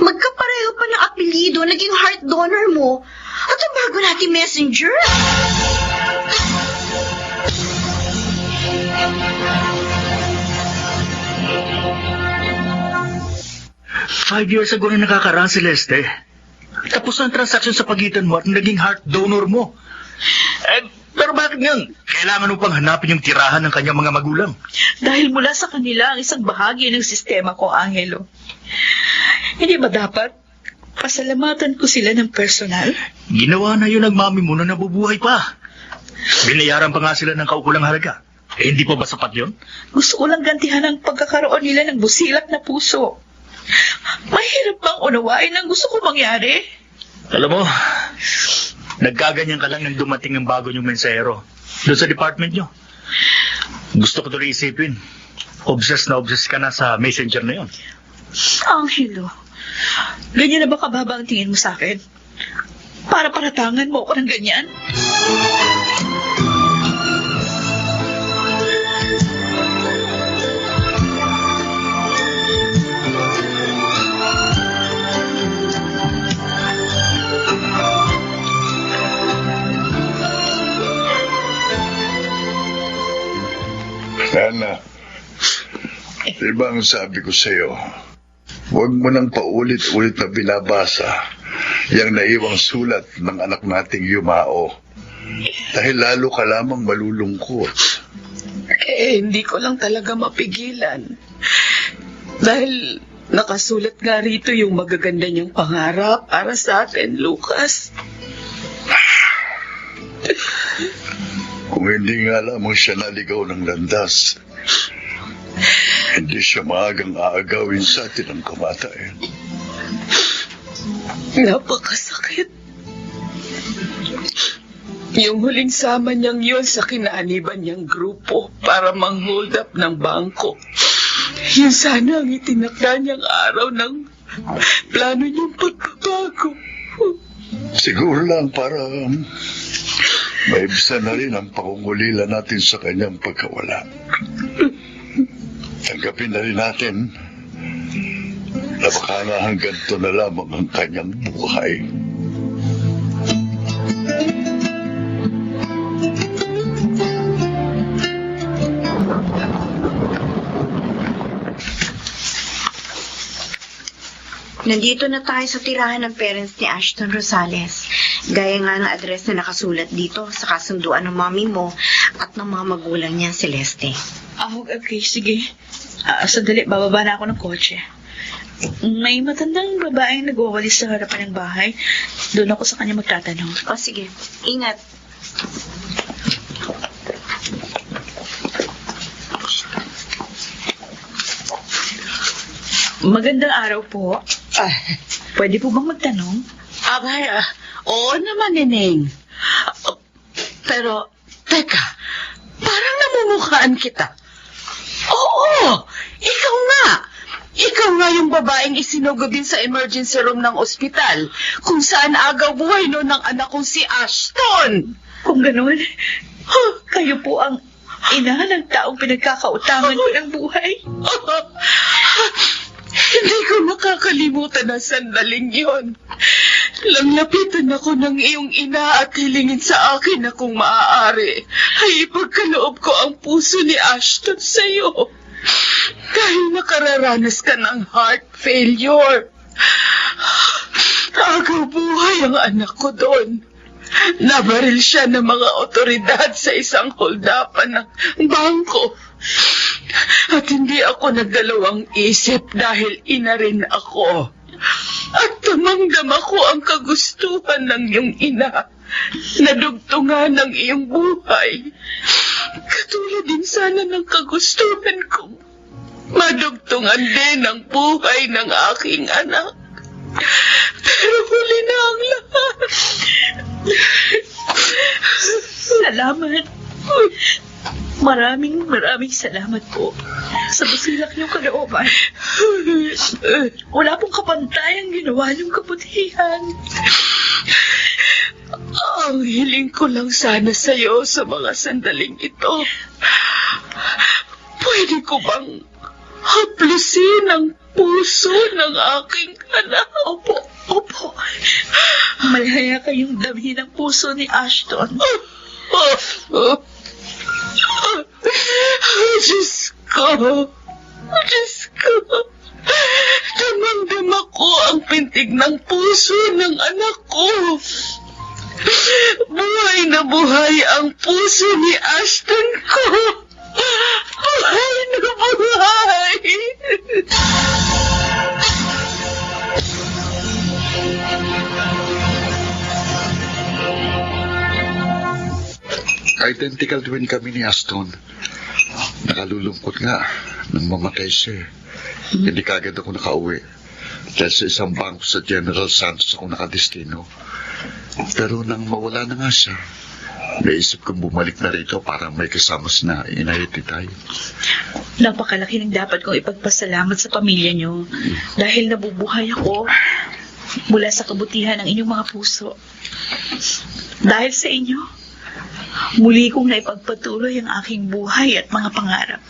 magkapareho pa ng apelido, naging heart donor mo, at ang bago nating messenger. 5 years ago na nakakaraan, Celeste. Tapos ang transaksyon sa pagitan mo at naging heart donor mo. Pero bakit ngayon? Kailangan mo pang hanapin yung tirahan ng kanyang mga magulang. Dahil mula sa kanila ang isang bahagi ng sistema ko, Angelo. Hindi ba dapat pasalamatan ko sila ng personal? Ginawa na yun ng mami mo na nabubuhay pa. Binayaran pa nga sila ng kaukulang halaga. Hindi pa ba sapat yun? Gusto ko lang gantihan ang pagkakaroon nila ng busilak na puso. Mahirap bang unawain ang gusto ko mangyari? Alam mo, nagkaganyan ka lang nang dumating ang bago niyong mensahero doon sa department niyo. Gusto ko tuloy isipin. Obsessed ka na sa messenger na yun. Angelo, ganyan na ba kababa ang tingin mo sa akin? Para paratangan mo ako ng ganyan? Ana, diba ang sabi ko sa'yo, huwag mo nang paulit-ulit na binabasa yung naiwang sulat ng anak nating Yumao. Dahil lalo ka lamang malulungkot. Hindi ko lang talaga mapigilan. Dahil nakasulat nga rito yung magaganda niyang pangarap para sa akin, Lucas. Kung hindi nga lamang siya naligaw ng landas, hindi siya maagang aagawin sa atin ang kamatayan. Napakasakit. Yung huling sama niyang yun sa kinaaniban niyang grupo para mang-hold up ng bangko. Yun sana ang itinakda niyang araw ng plano niyang pagbabago. Siguro lang para maibsan na rin ang pangungulila natin sa kanyang pagkawala. Tanggapin na rin natin na baka nga hanggang ito na lamang ang kanyang buhay. Nandito na tayo sa tirahan ng parents ni Ashton Rosales. Gaya nga ng address na nakasulat dito sa kasunduan ng mami mo at ng mga magulang niya, Celeste. Okay, sige. Sandali, bababa na ako ng kotse. May matandang babaeng nagwawalis sa harapan ng bahay. Doon ako sa kanya magtatanong. O sige, ingat. Magandang araw po. Pwede po bang magtanong? Abay, oo naman, Ineng. Pero, teka, parang namumukhaan kita. Oo, ikaw nga. Ikaw nga yung babaeng isinugod din sa emergency room ng ospital kung saan agaw buhay noon ng anak kong si Ashton. Kung ganun, kayo po ang ina ng taong pinagkakautangan ko ng buhay. Hindi ko makakalimutan ang sandaling yon. Langlapitan ako ng iyong ina at hilingin sa akin na kung maaari ay ipagkaloob ko ang puso ni Ashton sa iyo. Dahil nakararanas ka ng heart failure. Agaw buhay ang anak ko doon. Nabaril siya ng mga otoridad sa isang holdapan ng bangko. At hindi ako nagdalawang isip dahil ina rin ako. At tumangdam ako ang kagustuhan ng iyong ina na dugtungan ng iyong buhay. Katulad din sana ng kagustuhan kong madugtungan din ang buhay ng aking anak. Pero huli na ang lahat. Salamat. Maraming salamat po sa busilak niyong kalooban. Wala pong kapantay ang ginawa niyong kabutihan. Ang hiling ko lang sana sa'yo sa mga sandaling ito. Pwede ko bang haplusin ang puso ng aking anak? Opo. Malaya kayong damhin ang puso ni Ashton. Diyos ko. Damang-dama ko ang pintig ng puso ng anak ko. Buhay na buhay ang puso ni Ashton ko. Buhay na buhay. Identical twin kami ni Aston. Nakalulungkot nga nang mamatay siya. Hindi kagad ako nakauwi. Dahil sa isang bangko sa General Santos ako nakadestino. Pero nang mawala na nga siya, naisip kong bumalik na rito para may kasama na inayiti tayo. Napakalaki ng dapat kong ipagpasalamat sa pamilya niyo dahil nabubuhay ako mula sa kabutihan ng inyong mga puso. Dahil sa inyo, muli kong naipagpatuloy ang aking buhay at mga pangarap.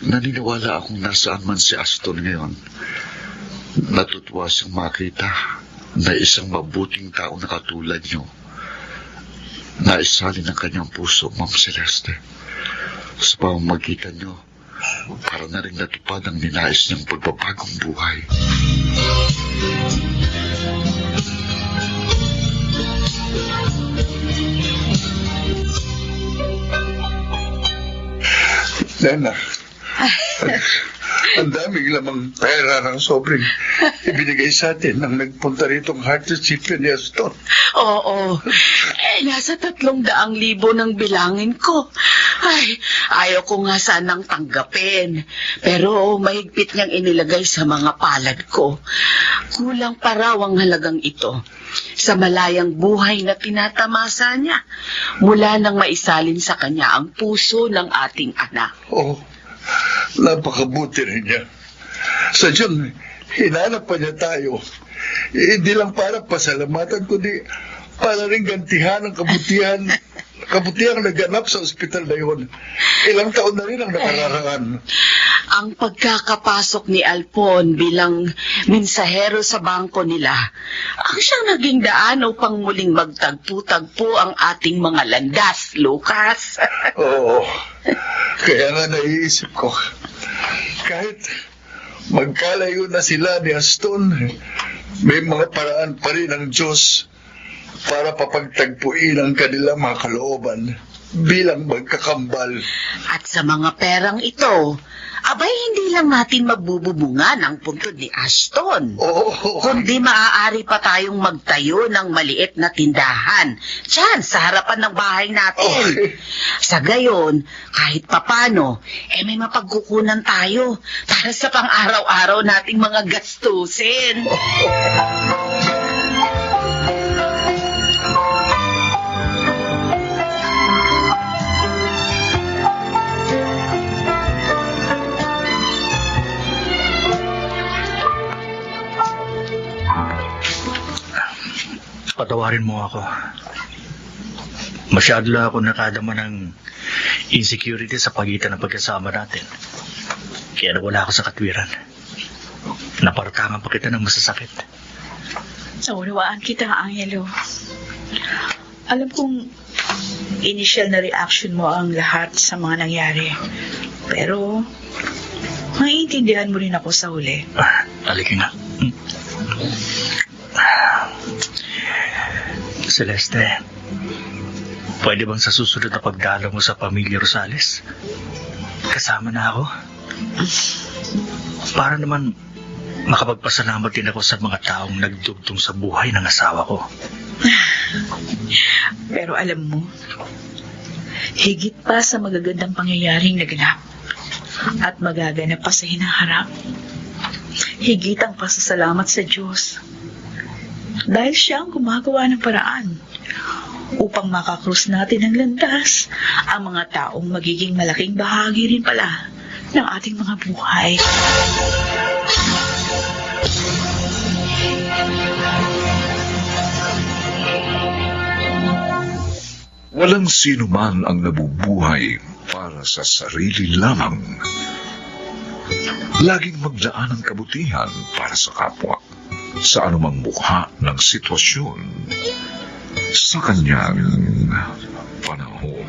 Naniniwala akong nasaan man si Aston ngayon. Natutuwa siyang makita na isang mabuting tao na katulad niyo naisali ng kanyang puso, Ma'am Celeste. Sa pamamagitan niyo, para na rin natupad ang ninais niyang pagbabagong buhay. Nana, ang daming lamang pera ng sobrang ibinigay sa atin nang nagpunta rito ang heart recipient ni Aston. Oo. Nasa 300,000 ng bilangin ko. Ay, ayaw ko nga sanang tanggapin. Pero mahigpit niyang inilagay sa mga palad ko. Kulang pa raw ang halagang ito sa malayang buhay na tinatamasa niya mula nang maisalin sa kanya ang puso ng ating anak. Oh, napakabuti rin niya. Sadyang hinanap pa niya tayo. Hindi lang para pasalamatan, kundi para rin gantihan ang kabutihan naganap sa ospital na yun. Ilang taon na rin ang nakararaan. Ang pagkakapasok ni Alpon bilang mensahero sa bangko nila, ang siyang naging daan upang muling magtagpo-tagpo ang ating mga landas, Lucas. Oo. Kaya nga naiisip ko, kahit magkalayo na sila ni Aston, may mga paraan pa rin ng Diyos para papagtagpuin ang kanilang mga kalooban bilang magkakambal. At sa mga perang ito, abay hindi lang natin magbububungan ang puntod ni Ashton. Oo. Kundi maaari pa tayong magtayo ng maliit na tindahan diyan sa harapan ng bahay natin. Okay. Sa gayon, kahit papano, may mapagkukunan tayo para sa pang-araw-araw nating mga gastusin. Patawarin mo ako. Masyado lang ako nakadama ng insecurity sa pagitan ng pagkasama natin. Kaya nawala ako sa katwiran. Napartangan pa kita ng masasakit. Naunawaan kita, Angelo. Alam kong initial na reaction mo ang lahat sa mga nangyari. Pero, maiintindihan mo rin ako sa huli. Halika nga. Celeste, pwede bang sa susunod na pagdalaw mo sa pamilya Rosales, kasama na ako? Para naman makapagpasalamat din ako sa mga taong nagdugtong sa buhay ng asawa ko. Pero alam mo, higit pa sa magagandang pangyayaring naganap at magaganap pa sa hinaharap, higit ang pasasalamat sa Diyos. Dahil siya ang gumagawa ng paraan upang makakrus natin ang landas ang mga taong magiging malaking bahagi rin pala ng ating mga buhay. Walang sino man ang nabubuhay para sa sarili lamang. Laging maglaan ng kabutihan para sa kapwa, sa anumang mukha ng sitwasyon, sa kanyang panahon.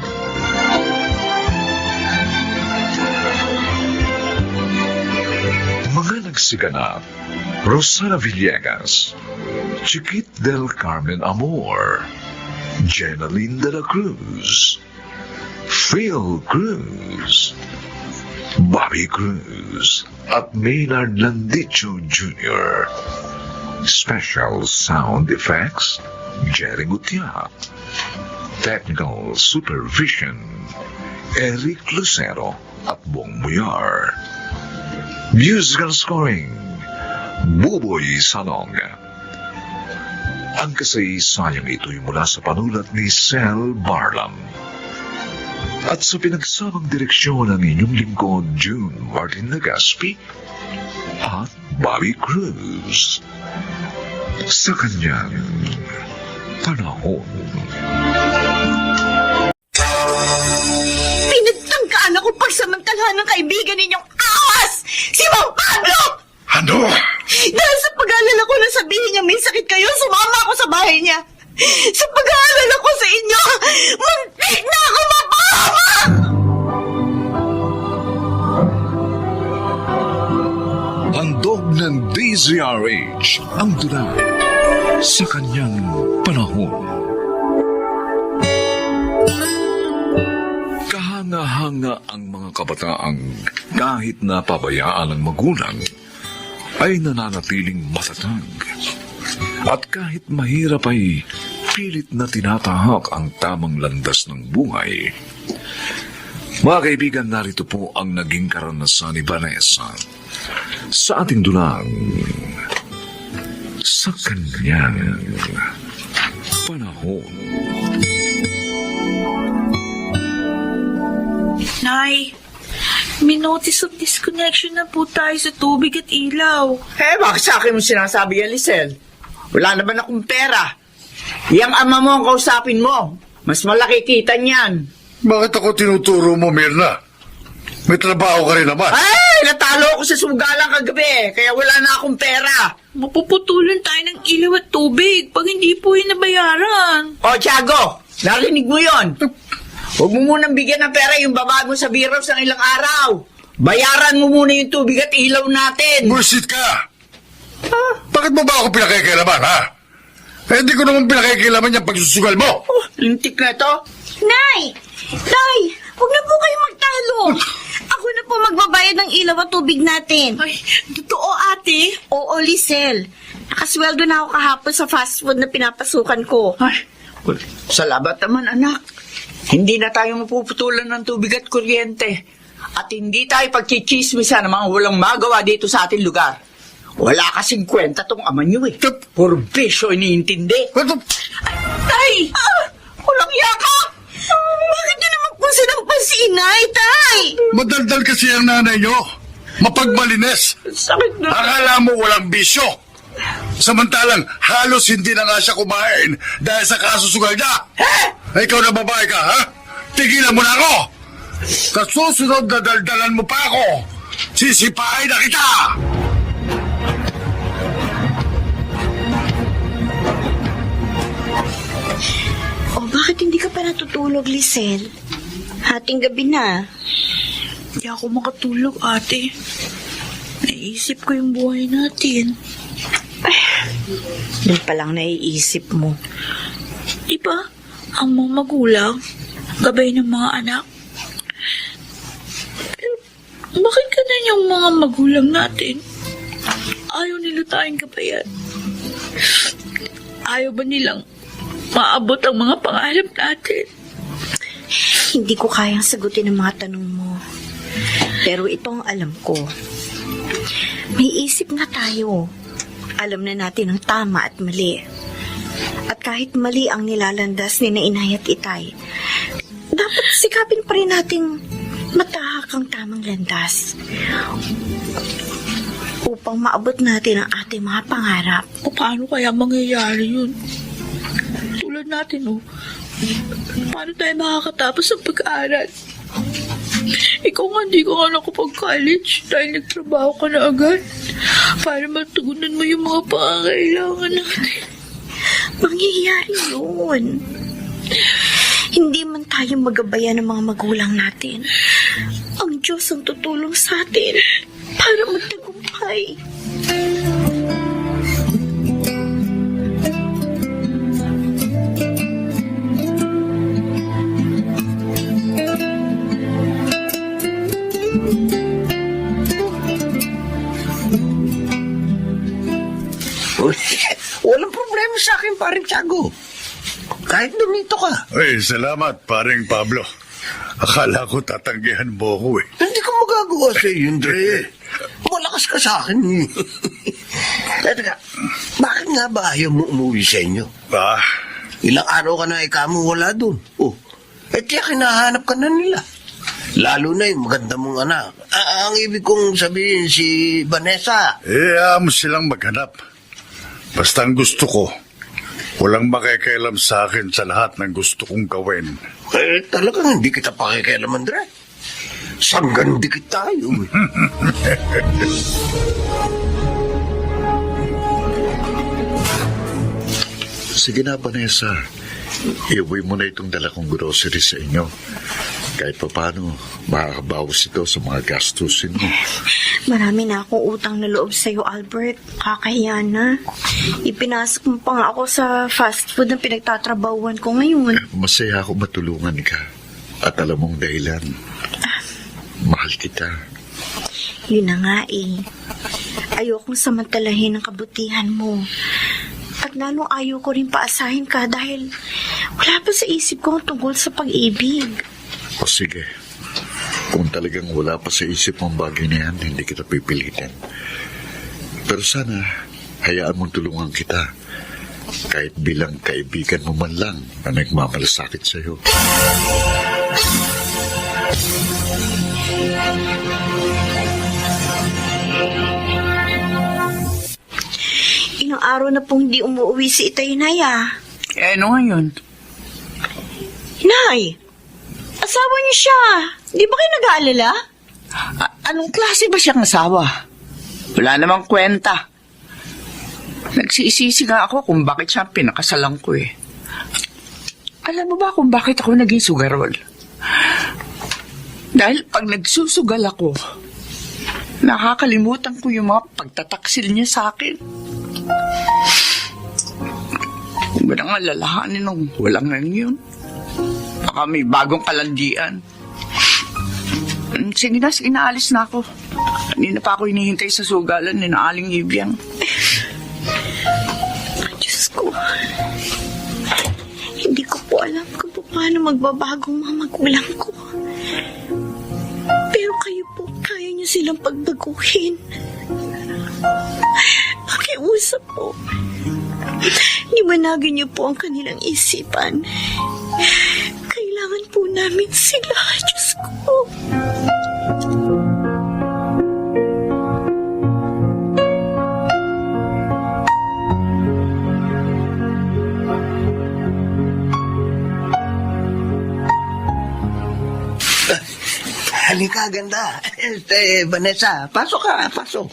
Mga nagsiganap: Rosana Villegas, Chiquit del Carmen Amor, Jenaline de la Cruz, Phil Cruz, Bobby Cruz, at Maynard Landicho Jr. Special sound effects, Jerry Gutierrez. Technical supervision, Eric Lucero at Bong Muyar. Musical scoring, Buboy Salong. Ang kasaysayang ito'y mula sa panulat ni Sel Barlam. At sa pinagsamang direksyon ng inyong lingkod, June Martin Nagaspi at Bobby Cruz. Sa kanyang panahon. Pinagtangkaan ako pagsamantalahan ng kaibigan ninyong awas! Si Mang Pablo! Ano? Dahil sa pag-aalala ko na sabihin niya may sakit kayo, sumama ako sa bahay niya. Sa pag-aalala ko sa inyo, muntik na ako mapahamak! Handog ng DZRH ang tula sa kanyang panahon. Kahanga-hanga ang mga kabataang kahit napabayaan ng magulang ay nananatiling matatag. At kahit mahirap ay pilit na tinatahak ang tamang landas ng buhay. Mga kaibigan, narito po ang naging karanasan ni Vanessa sa ating dulang sa kanyang panahon. Nay, may notice of disconnection na po tayo sa tubig at ilaw. Bakit sa akin mo sinasabi yan, Lisel? Wala naman akong pera. Yang ama mo ang kausapin mo. Mas malaki kita niyan. Bakit ako tinuturo mo, Mirna? May trabaho ka rin naman. Ay, natalo ako sa sugalang kagabi, kaya wala na akong pera. Mapuputulan tayo ng ilaw at tubig pag hindi po yun nabayaran. O, Tiago, narinig mo yon. Huwag mo munang bigyan ng pera yung babae mo sa Biros ng ilang araw. Bayaran mo muna yung tubig at ilaw natin. Bullshit ka! Bakit mo ba ako pinakikailaman, ha? Eh, di ko naman pinakikilaman yung pagsusugal mo. Lintik na ito. Nay! Nay! Huwag na po kayo magtalo. Ako na po magbabayad ng ilaw at tubig natin. Ay, totoo, ate. Oo, Lisel. Nakasweldo na ako kahapon sa fast food na pinapasukan ko. Ay, salamat naman, anak. Hindi na tayo mapuputulan ng tubig at kuryente. At hindi tayo pagchichismisan ng mga walang magawa dito sa ating lugar. Wala kasing kwenta tong ama niyo eh. Puro bisyo iniintindi. Tay! Walang yaka! Bakit niyo naman po sinampas si inay, tay? Madaldal kasi ang nanay nyo. Mapagmalinis. Sakit na. Akala mo walang bisyo. Samantalang halos hindi na nga siya kumain dahil sa kasusugal niya. Ikaw na babae ka, ha? Tigilan mo na ako! Kasusunod na daldalan mo pa ako! Sisipain na kita! O bakit hindi ka pa natutulog, Lisel? Hating gabi na. Hindi ako makatulog, ate. Naisip ko yung buhay natin. Doon pa lang naiisip mo. Di ba, ang mga magulang, gabay ng mga anak. Pero, bakit ganun yung mga magulang natin? Ayaw nila tayong gabayan. Ayaw ba nilang maabot ang mga pangarap natin? Hindi ko kayang sagutin ang mga tanong mo. Pero ito ang alam ko. May isip na tayo. Alam na natin ang tama at mali. At kahit mali ang nilalandas ni na Inay at Itay, dapat sikapin pa rin nating matahak ang tamang landas upang maabot natin ang ating mga pangarap. O paano kaya mangyayari yun? Tulad natin, paano tayo makakatapos ng pag-aaral? Ikaw nga, hindi ko nga nakapag-college dahil nagtrabaho ka na agad para matugunan mo yung mga pangangailangan natin. Mangyayari yun. Hindi man tayo magabayan ng mga magulang natin. Ang Diyos ang tutulong sa atin para magtagumpay. Walang problema sa akin, paring Tiago. Kahit dumito ka. Ay, salamat, paring Pablo. Akala ko tatanggihan mo ako eh. Hindi ko magagawa sa iyo, Andre. Malakas ka sa akin. Teka, bakit nga ba ayaw mo umuwi sa inyo? Ilang araw ka na mo wala doon. Kaya kinahanap ka na nila. Lalo na yung maganda mong anak. Ang ibig kong sabihin si Vanessa. Mo silang maghanap. Basta ang gusto ko, walang makikialam sa akin sa lahat ng gusto kong gawin. Talagang hindi kita pakikialam, Andre. Sanggan dikit tayo. Sige na, Vanessa. Iuwi mo na itong dala kong grocery sa inyo. Kahit pa paano, makakabawas ito sa mga gastusin mo. Marami na akong utang na loob sa'yo, Albert. Kakahiya na. Ipinasok mo pa nga ako sa fast food na pinagtatrabahuan ko ngayon. Masaya ako matulungan ka. At alam mong dahilan. Mahal kita. Yun na nga eh. Ayokong samantalahin ang kabutihan mo. At lalong ayaw ko rin paasahin ka dahil wala pa sa isip ko ang tungkol sa pag-ibig. O sige. Kung talagang wala pa sa isip mong bagay na yan, hindi kita pipilitin. Pero sana, hayaan mong tulungan kita. Kahit bilang kaibigan mo man lang na nagmamalasakit sa'yo. Ilang araw na pong hindi umuwi si Itay, Nay, Ano nga yun? Nay! Asawa niyo siya. Di ba kayo nag-aalala? Anong klase ba siyang asawa? Wala namang kwenta. Nagsisisi nga ako kung bakit siya pinakasalan ko eh. Alam mo ba kung bakit ako naging sugarol? Dahil pag nagsusugal ako, nakakalimutan ko yung mga pagtataksil niya sa akin. Hindi ba nang alalahanin nung walang ngayon yun? Baka may bagong kalandian. Sige na, alis na ako. Kanina pa ako hinihintay sa sugalan ni na Aling Ibiang. Diyos ko. Hindi ko po alam kung paano magbabago ang mga magulang ko. Pero kayo po, kaya niyo silang pagbaguhin. Pakiusap po. Liwanagin niyo po ang kanilang isipan. Kailangan po namin sila, Diyos ko. Halika, ganda. Vanessa, pasok ka, pasok.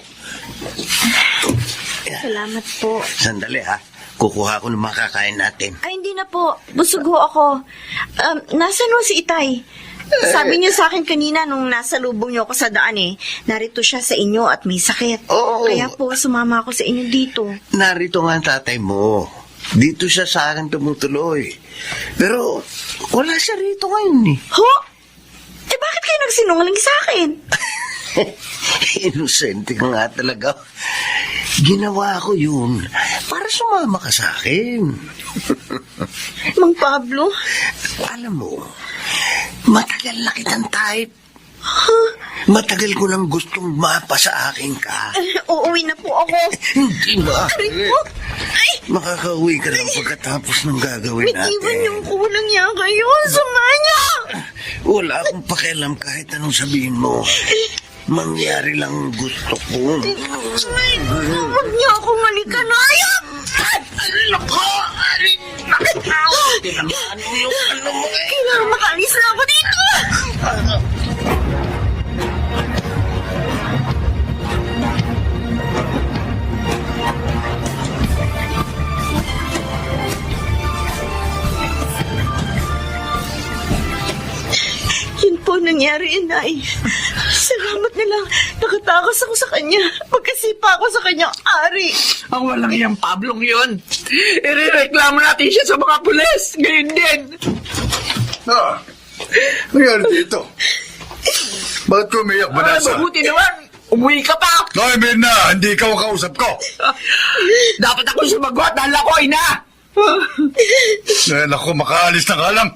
Salamat po. Sandali ha, kukuha ko ng makakain natin. Ay, hindi na po. Busog ho ako. Nasaan ho si Itay? Sabi niyo sa akin kanina nung nasa lubong niyo ako sa daan narito siya sa inyo at may sakit. Oo. Kaya po sumama ako sa inyo dito. Narito nga ang tatay mo. Dito siya sa akin tumutuloy. Pero wala siya rito ngayon Ho? Eh bakit kayo nagsinungaling sa akin? Inosente ka nga talaga. Ginawa ko yun para sumama ka sa akin. Mang Pablo? Alam mo, matagal na kitang type. Matagal ko nang gustong mapa sa akin ka. Uuwi na po ako. Hindi ba? Aray po. Ay! Makakauwi ka lang pagkatapos ng gagawin Bitiwan natin. yung kulang niya kayo. Sumanya! Wala akong pakialam kahit anong sabihin mo. Mangyari lang ang gusto ko. Huwag niyo ako manikanayam! Kailangan makalis na ako dito! Yun po nangyari, Inay. Salamat na lang. Nakatakas ako sa kanya. Pagkasipa ako sa kanyang ari. Ang walang iyang Pablong yun. Irereklamo natin siya sa mga pulis. Ngayon din. Nangyari dito. Bakit ko umiyak, Vanessa? Mabuti naman. Umuwi ka pa. Ay, Mirna, hindi ikaw ang kausap ko. Dapat ako sumagot dahil ako ina. Naku, makaalis na ka lang.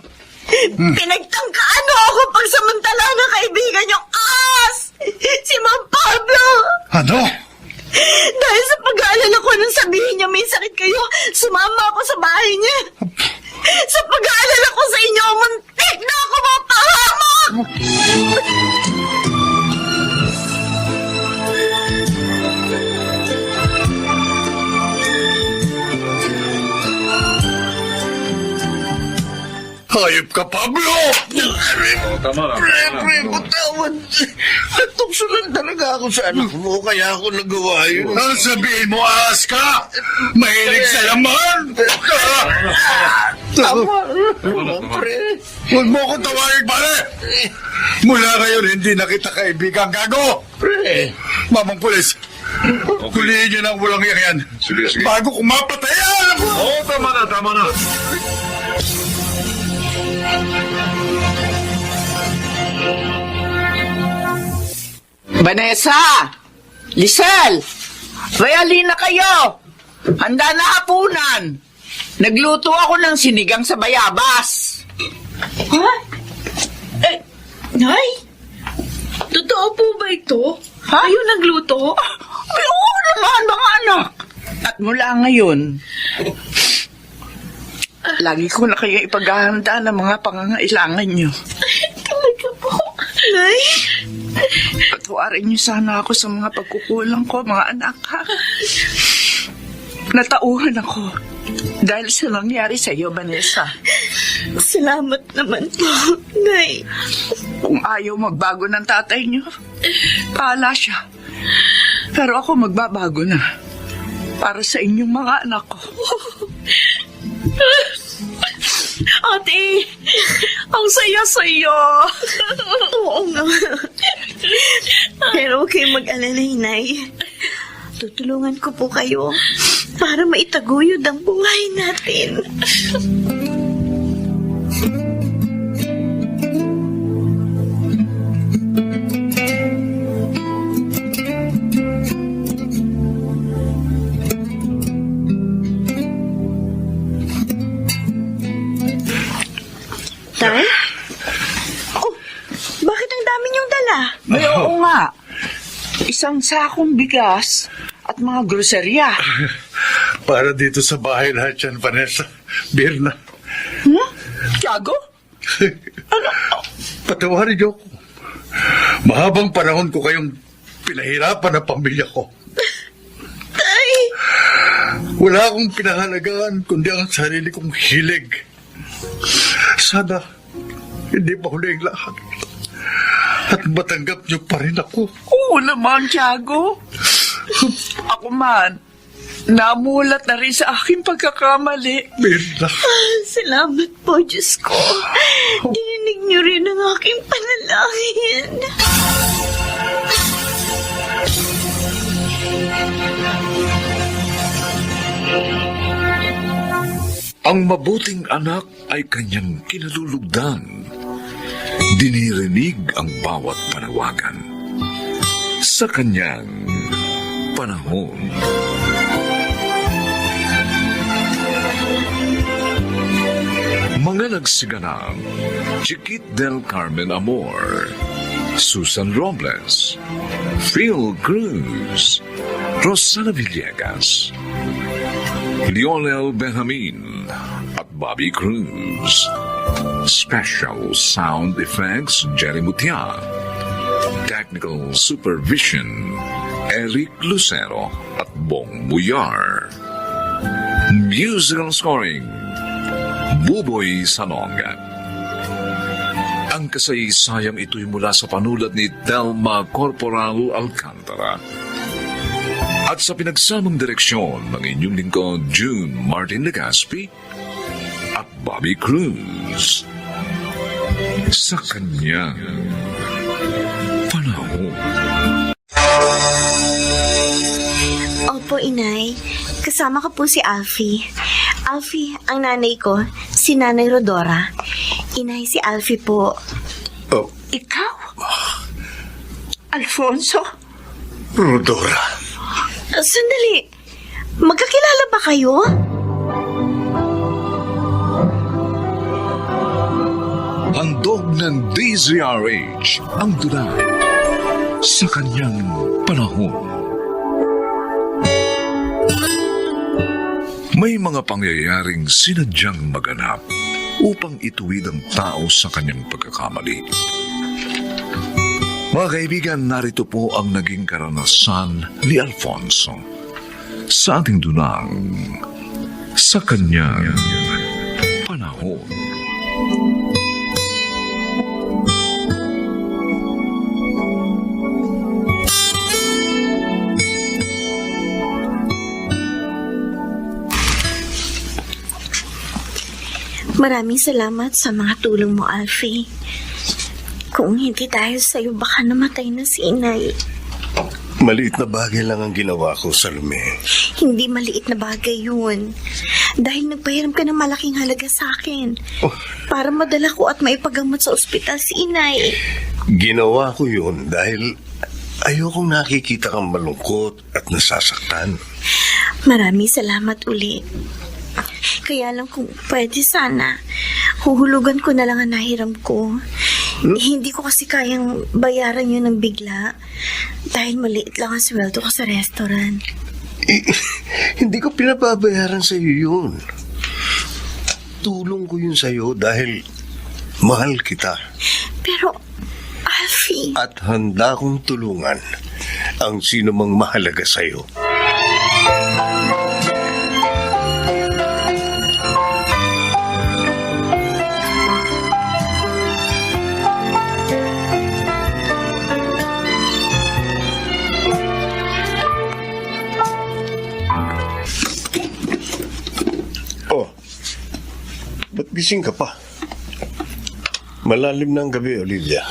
Pinagtangkaan mo ako pagsamantala ng kaibigan niyong as! Si Mang Pablo! Ano? Dahil sa pag-aalala ko nang sabihin niya may sakit kayo, sumama ako sa bahay niya. Sa pag-aalala ko sa inyo, muntik na ako mapahamak! Hayop ka, Pablo! Tama na. Pre, patawad. Natukso lang talaga ako sa anak mo, kaya ako nagawa yun. Ang sabihin mo, ahas ka! Mahilig sa laman! Tama. Pre. Huwag mo akong tawagin, pare! Mula ngayon, hindi na kita kaibigan, gago! Pre. Mamang pulis, kulihin niyo ng walang yan. Sige, sige. Bago ko mapatayan! Oo, tama na, tama na. Vanessa! Lisel! Reali na kayo! Handa na hapunan! Nagluto ako ng sinigang sa bayabas. Ha? Nay? Totoo po ba ito? Ha? Kayo nagluto? Ay, oo naman, mga anak. At mula ngayon, lagi ko na kayo ipaghahanda ng mga pangangailangan nyo. Talaga po. Nay? Patuwarin niyo sana ako sa mga pagkukulang ko, mga anak, ha? Natauhan ako dahil sa nangyari sa iyo, Vanessa. Salamat naman po, Nay. Kung ayaw magbago ng tatay niyo, pahala siya. Pero ako magbabago na para sa inyong mga anak ko. Ate, ang saya-saya. Oo nga. Pero huwag kayong mag-alala, Nay. Tutulungan ko po kayo. para maitaguyod ang buhay natin. Tay? Oh, bakit ang dami niyong dala? May oo nga. Isang sakong bigas at mga groserya. Para dito sa bahay lahat yan, Vanessa. Birna. Tiago? Patawarin niyo ako. Mahabang panahon ko kayong pinahirapan ng pamilya ko. Tay! Wala akong pinahalagaan kundi ang sarili kong hilig. Sana hindi pa huli ang lahat. At matanggap niyo pa rin ako. Oo naman, Tiago. Ako man, namulat na rin sa aking pagkakamali. Birna. Salamat po, Diyos ko. Dininig niyo rin ang aking panalangin. Ang mabuting anak ay kanyang kinalulugdan. Dinirinig ang bawat panawagan. Sa kanyang panahon. Mga nagsiganap, Chiquit del Carmen Amor, Susan Robles, Phil Cruz, Rosana Villegas, Lionel Benjamin at Bobby Cruz. Special Sound Effects, Jerry Mutia. Technical Supervision, Eric Lucero at Bong Buyar. Musical Scoring, Buboy Salonga. Ang kasaysayang ito'y mula sa panulat ni Telma Corporal Alcantara. At sa pinagsamang direksyon ng inyong lingkod, June Martin Legaspi at Bobby Cruz. Sa kanyang panahon. Opo, Inay. Kasama ko po si Alfie. Alfie, ang nanay ko, si Nanay Rodora. Inay, si Alfie po. Oh, Ikaw? Alfonso? Rodora. Sandali. Magkakilala ba kayo? Handog ng DZRH ang dunay sa kanyang panahon. May mga pangyayaring sinadyang maganap upang ituwid ang tao sa kanyang pagkakamali. Mga kaibigan, narito po ang naging karanasan ni Alfonso sa ating dunang sa kanyang panahon. Maraming salamat sa mga tulong mo, Alfie. Kung hindi dahil sa'yo, baka namatay na si Inay. Maliit na bagay lang ang ginawa ko, Salome. Hindi maliit na bagay yun. Dahil nagpahiram ka ng malaking halaga sa akin. Para madala ko at maipagamot sa ospital si Inay. Ginawa ko yun dahil ayokong nakikita kang malungkot at nasasaktan. Maraming salamat uli. Kaya lang kung pwede sana, huhulugan ko na lang ang nahiram ko. Hindi ko kasi kayang bayaran yun ng bigla dahil maliit lang ang sweldo ko sa restaurant. Hindi ko pinababayaran sa iyo yun. Tulong ko yun sa iyo dahil mahal kita. Pero, Alfie... At handa kong tulungan ang sino mang mahalaga sa iyo. Ba't gising ka pa? Malalim na ang gabi, Olivia.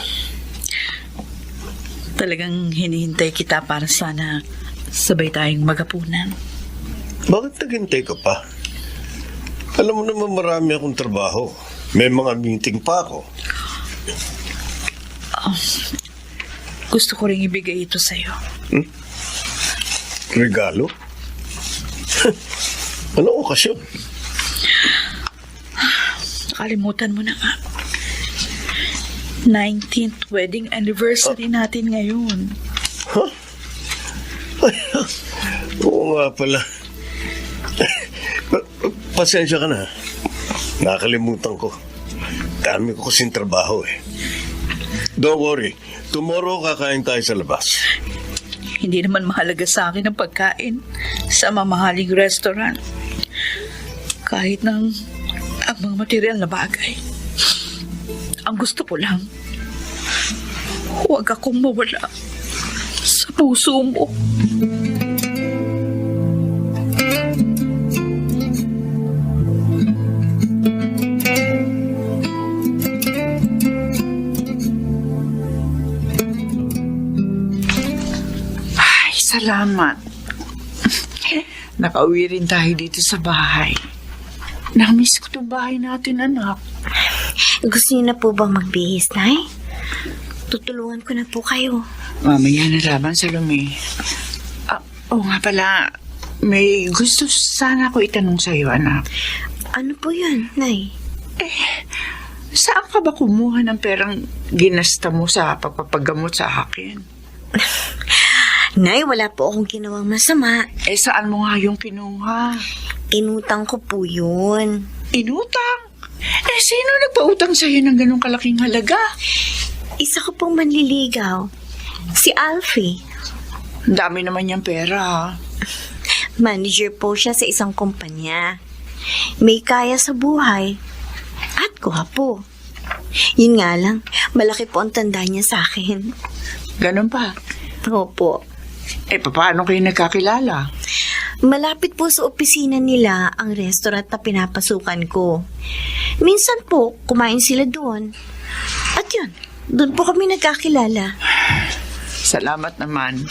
Talagang hinihintay kita para sana sabay tayong magapunan. Bakit naghintay ka pa? Alam mo naman marami akong trabaho. May mga meeting pa ako. Gusto ko rin ibigay ito sa'yo. Regalo? Ano okasyon? Nakalimutan mo na nga. 19th wedding anniversary natin ngayon. Huh? Oo nga pala. Pasensya ka na. Nakalimutan ko. Dami ko kasing trabaho eh. Don't worry. Tomorrow kakain tayo sa labas. Hindi naman mahalaga sa akin ang pagkain sa mamahaling restaurant. Kahit ng ang mga material na bagay. Ang gusto ko lang, huwag akong mawala sa puso mo. Ay, salamat. Nakauwi rin tayo dito sa bahay. Namiss ko itong bahay natin, anak. Gusto niyo na po bang magbihis, Nay? Tutulungan ko na po kayo. Mamaya na laban, Salome. Oo nga pala, may gusto sana ko itanong sa'yo, anak. Ano po yun, Nay? Saan ka ba kumuha ng perang ginasta mo sa pagpapagamot sa akin? Nay, wala po akong ginawang masama. Saan mo nga yung kinuha? Inutang ko po yun. Inutang? Sino nagpautang sa'yo ng ganong kalaking halaga? Isa ko pong manliligaw. Si Alfie. Ang dami naman niyang pera. Manager po siya sa isang kumpanya. May kaya sa buhay. At gwapo. Yun nga lang, malaki po ang tanda niya sa akin. Ganon pa? Opo. Paano kayo nagkakilala? Malapit po sa opisina nila ang restaurant na pinapasukan ko. Minsan po, kumain sila doon. At yun, doon po kami nagkakilala. Salamat naman.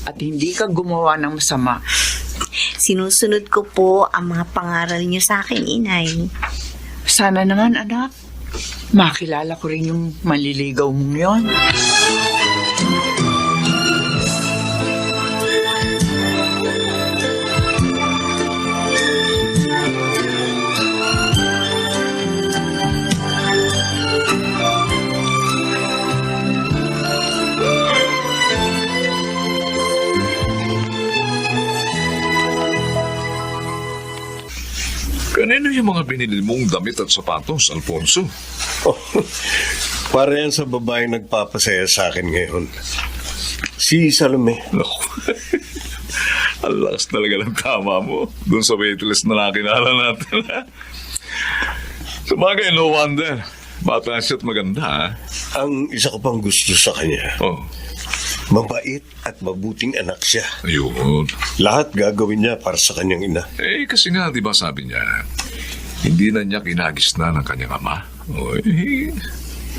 At hindi ka gumawa ng masama. Sinusunod ko po ang mga pangaral niyo sa akin, Inay. Sana naman, anak. Makilala ko rin yung maliligaw mong yon. Kanino yung mga binili mong damit at sapatos, Alfonso? Oh, para yan sa babae nagpapasaya sa akin ngayon. Si Salome. Naku. Ang lakas talaga ng tama mo. Doon sa waitlist na nakilala natin. Sabagay, no wonder. Bata siya at maganda, ha? Ang isa ko pang gusto sa kanya. Oh. Mabait at mabuting anak siya. Ayun. Lahat gagawin niya para sa kanyang ina. Kasi nga, di ba sabi niya, hindi na niya kinagis na ng kanyang ama.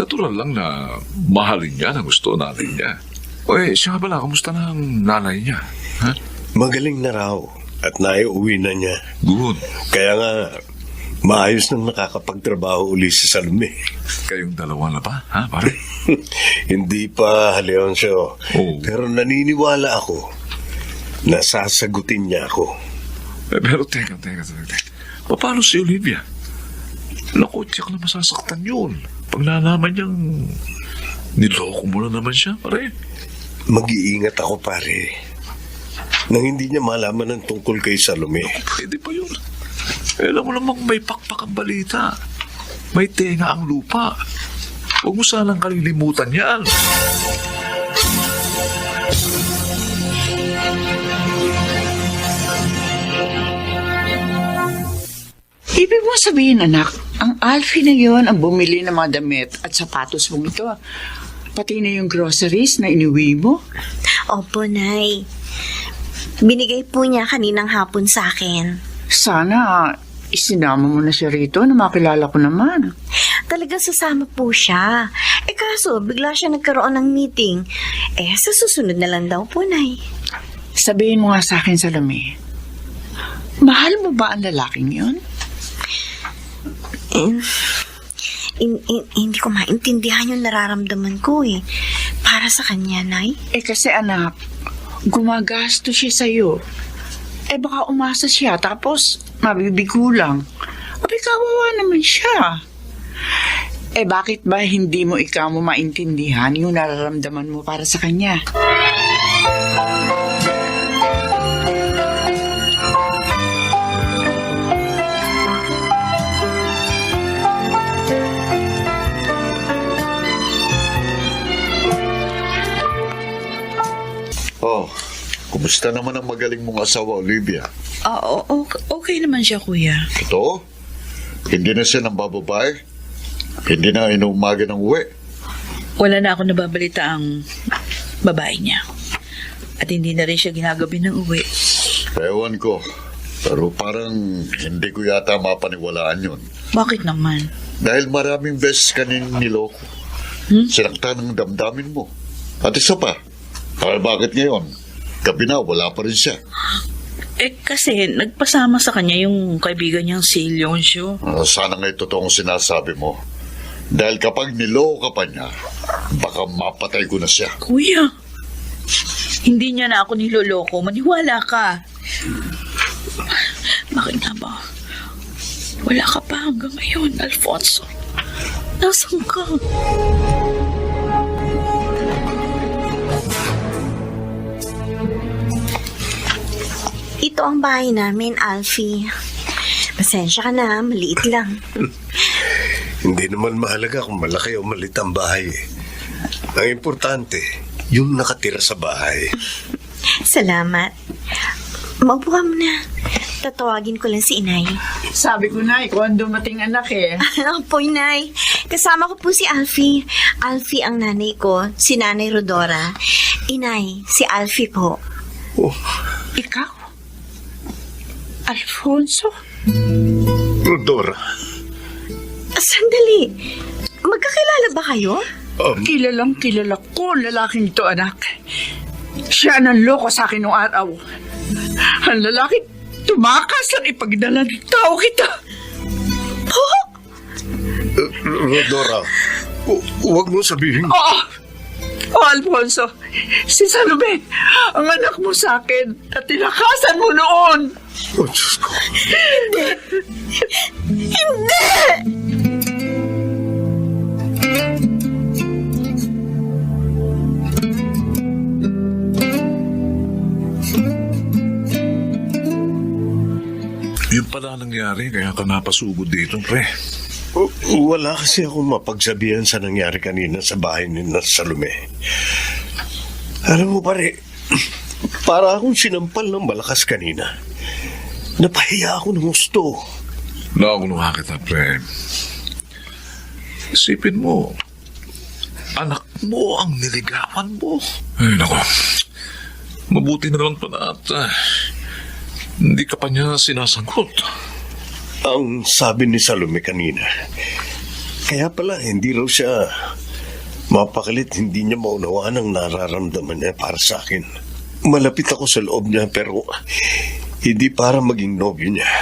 Natural lang na mahalin niya na gusto natin niya. Siya pala, kamusta na ang nanay niya? Ha? Magaling na raw at naiuwi na niya. Good. Kaya nga, maayos nang nakakapagtrabaho uli si Salome. Kayong dalawa na ba, ha, pare? Hindi pa, Leoncio. Oh. Pero naniniwala ako na sasagutin niya ako. Pero teka. Paano si Olivia? Naku, tiyak na masasaktan yun. Pag nalaman niyang niloko mo na naman siya, pare. Mag-iingat ako, pare. Nang hindi niya malaman ang tungkol kay Salome. Pwede pa yun. Alam mo namang may pakpak ang balita. May tenga ang lupa. Huwag mo sanang kalilimutan yan. Ibig mo sabihin, anak, ang Alfie na yon ang bumili ng mga damit at sapatos mong ito. Pati na yung groceries na iniwi mo. Opo, Nay. Binigay po niya kaninang hapon sa akin. Sana isinama mo na siya rito na makilala ko naman. Talagang sasama po siya. Kaso, bigla siya nagkaroon ng meeting. Sa susunod na lang daw po, Nay. Sabihin mo nga sa akin, Salome, Mahal mo ba ang lalaking yun? Hindi ko maintindihan yung nararamdaman ko eh. Para sa kanya, Nay. Kasi anak, gumagasto siya sa'yo. Baka umasa siya tapos mabibigo lang. Kawawa naman siya. Bakit ba hindi mo ikaw maintindihan yung nararamdaman mo para sa kanya? Oh, kumusta naman ang magaling mong asawa, Olivia? Okay naman siya, kuya. Ito? Hindi na siya nang bababae? Hindi na inuumaga ng uwi? Wala na ako nababalita ang babae niya. At hindi na rin siya ginagabi ng uwi. Ewan ko. Pero parang hindi ko yata mapaniwalaan yun. Bakit naman? Dahil maraming beses kanin niloko. Sinaktan ng damdamin mo. At isa pa, bakit ngayon? Gabi na, wala pa rin siya. Kasi nagpasama sa kanya yung kaibigan niyang si Leoncio. Sana nga totoong sinasabi mo. Dahil kapag niloko ka pa niya, baka mapatay ko na siya. Kuya, hindi niya na ako niloloko. Maniwala ka. Bakit nga ba? Wala ka pa hanggang ngayon, Alfonso. Nasaan ka? Ito ang bahay namin, Alfie. Pasensya ka na, maliit lang. Hindi naman mahalaga kung malaki o maliit ang bahay. Ang importante, yung nakatira sa bahay. Salamat. Maupo ka muna. Tatawagin ko lang si Inay. Sabi ko na, ikaw ang dumating anak eh. Opo, Inay. Kasama ko po si Alfie. Alfie ang nanay ko, si Nanay Rodora. Inay, si Alfie po. Ikaw? Alfonso? Rodora. Sandali. Magkakilala ba kayo? Kilalang kilala ko ang lalaking ito, anak. Siya ang loko sa akin noong araw. Ang lalaki tumakas ang ipagdala ng tao kita. Po? Rodora, huwag mo sabihin. Alfonso, si Salome, ang anak mo sa akin at tinakasan mo noon. Oh, Diyos ko. Hindi! Yun pala nangyari, kaya ka napasugod dito, pre. Wala kasi akong mapagsabihan sa nangyari kanina sa bahay ni Salome. Alam mo pare, para akong sinampal ng malakas kanina. Napahiya ako ng gusto. Nakunuha kita, pre. Isipin mo, anak mo ang niligawan mo. Ay, nako. Mabuti na lang pala at hindi ka pa niya sinasagot. Ang sabi ni Salome kanina, kaya pala hindi raw siya mapakalit, hindi niya maunawaan ang nararamdaman niya para sa akin. Malapit ako sa loob niya pero hindi para maging nobyo niya.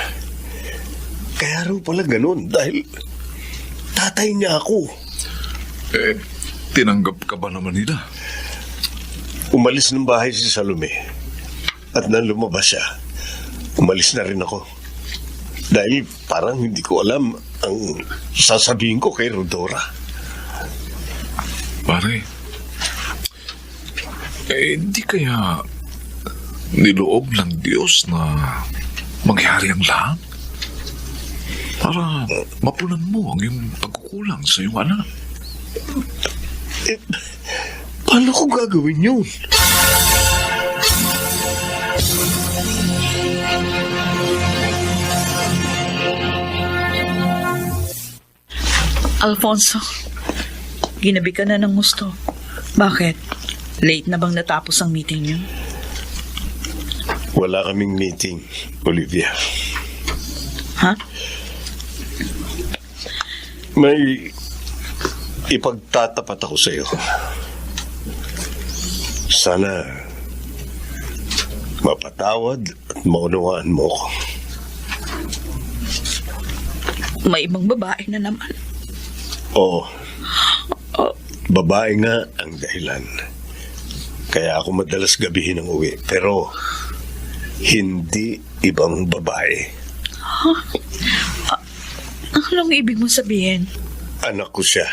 Kaya raw pala ganun dahil tatay niya ako. Tinanggap ka ba naman nila? Umalis ng bahay si Salome at nang lumabas siya, umalis na rin ako. Dahil parang hindi ko alam ang sasabihin ko kay Rodora. Pare, hindi kaya niloob ng Diyos na mangyari ang lahat? Para mapunan mo ang iyong pagkukulang sa iyong anak. Paano ko gagawin yun? Alfonso, ginabi ka na ng gusto. Bakit? Late na bang natapos ang meeting niyo? Wala kaming meeting, Olivia. Ha? May ipagtatapat ako sa iyo. Sana mapatawad at maunawaan mo ko. may ibang babae na naman. Oo. Babae nga ang dahilan. Kaya ako madalas gabihin ang uwi. Pero, hindi ibang babae. Anong ibig mo sabihin? Anak ko siya.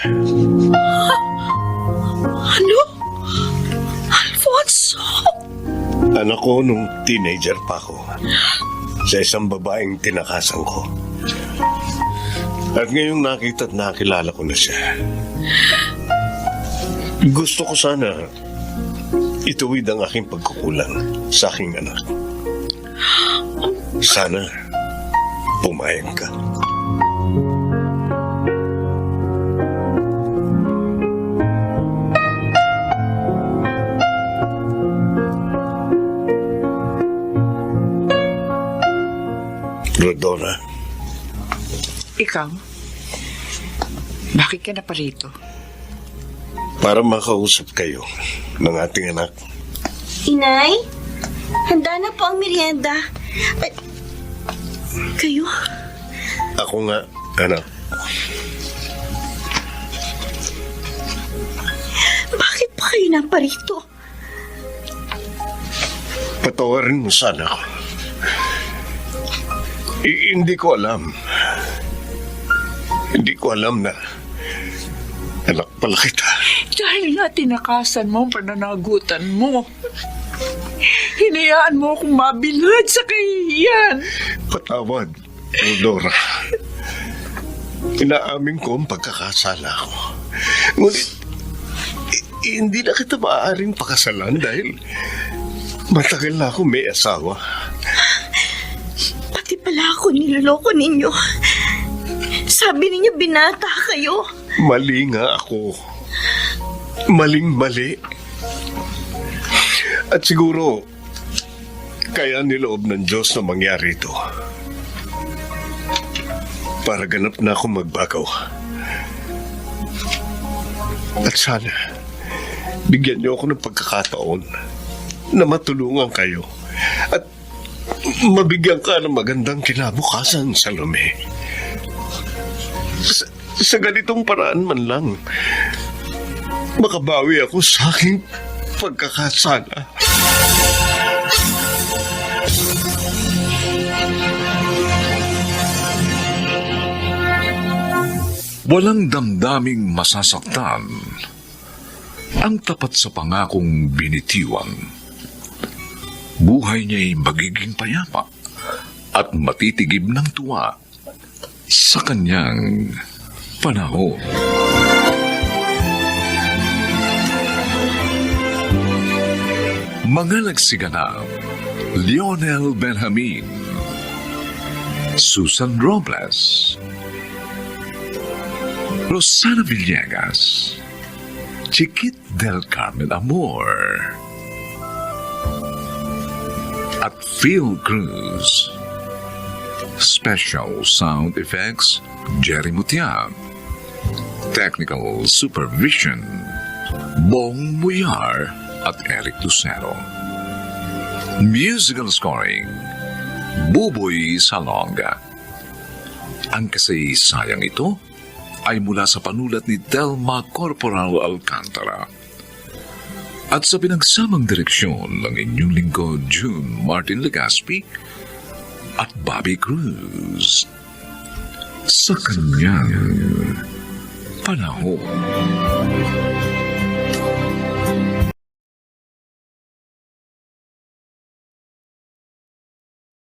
Ano? Alfonso? Anak ko nung teenager pa ako. Sa isang babaeng tinakasan ko. At ngayong nakita at nakilala ko na siya. Gusto ko sana ituwid ang aking pagkukulang sa aking anak. Sana pumayag ka. Rodora, Ikaw? Bakit ka na pa rito? para makausap kayo ng ating anak. Inay, handa na po ang merienda. Ay, kayo? Ako nga, anak. Bakit pa kayo na pa rito? Patawarin mo sana ako. Hindi ko alam. Hindi ko alam na anak pala kita. Dahil nga tinakasan mo ang pananagutan mo. Hinayaan mo akong mabilad sa kahihiyan. Patawad, Rodora. Inaamin ko ang pagkakasala ko. Ngunit, hindi na kita maaaring pakasalan dahil matagal na ako may asawa. Pati pala ako niloloko ninyo. Sabi ninyo binata kayo. Mali nga ako. Maling-mali. At siguro, kaya niloob ng Diyos na mangyari ito. Para ganap na akong magbagaw. At sana, bigyan niyo ako ng pagkakataon na matulungan kayo. At mabigyan ka ng magandang kinabukasan, Salome. Sa ganitong paraan man lang, makabawi ako sa aking pagkakasala. Walang damdaming masasaktan ang tapat sa pangakong binitiwan. Buhay niya'y magiging payapa at matitigib ng tuwa sa kanyang panahon. Mga nagsiganap: Lionel Benjamin, Susan Robles, Rosana Villegas, Chiquit del Carmen Amor, at Phil Cruz. Special sound effects, Jerry Mutiang. Technical supervision, Bong Muyar at Eric Lucero. Musical scoring, Buboy Salonga. Ang kasaysayang ito ay mula sa panulat ni Telma Corporal Alcantara at sa pinagsamang direksyon ng inyong lingkod June Martin Legaspi at Bobby Cruz sa kanyang panahon.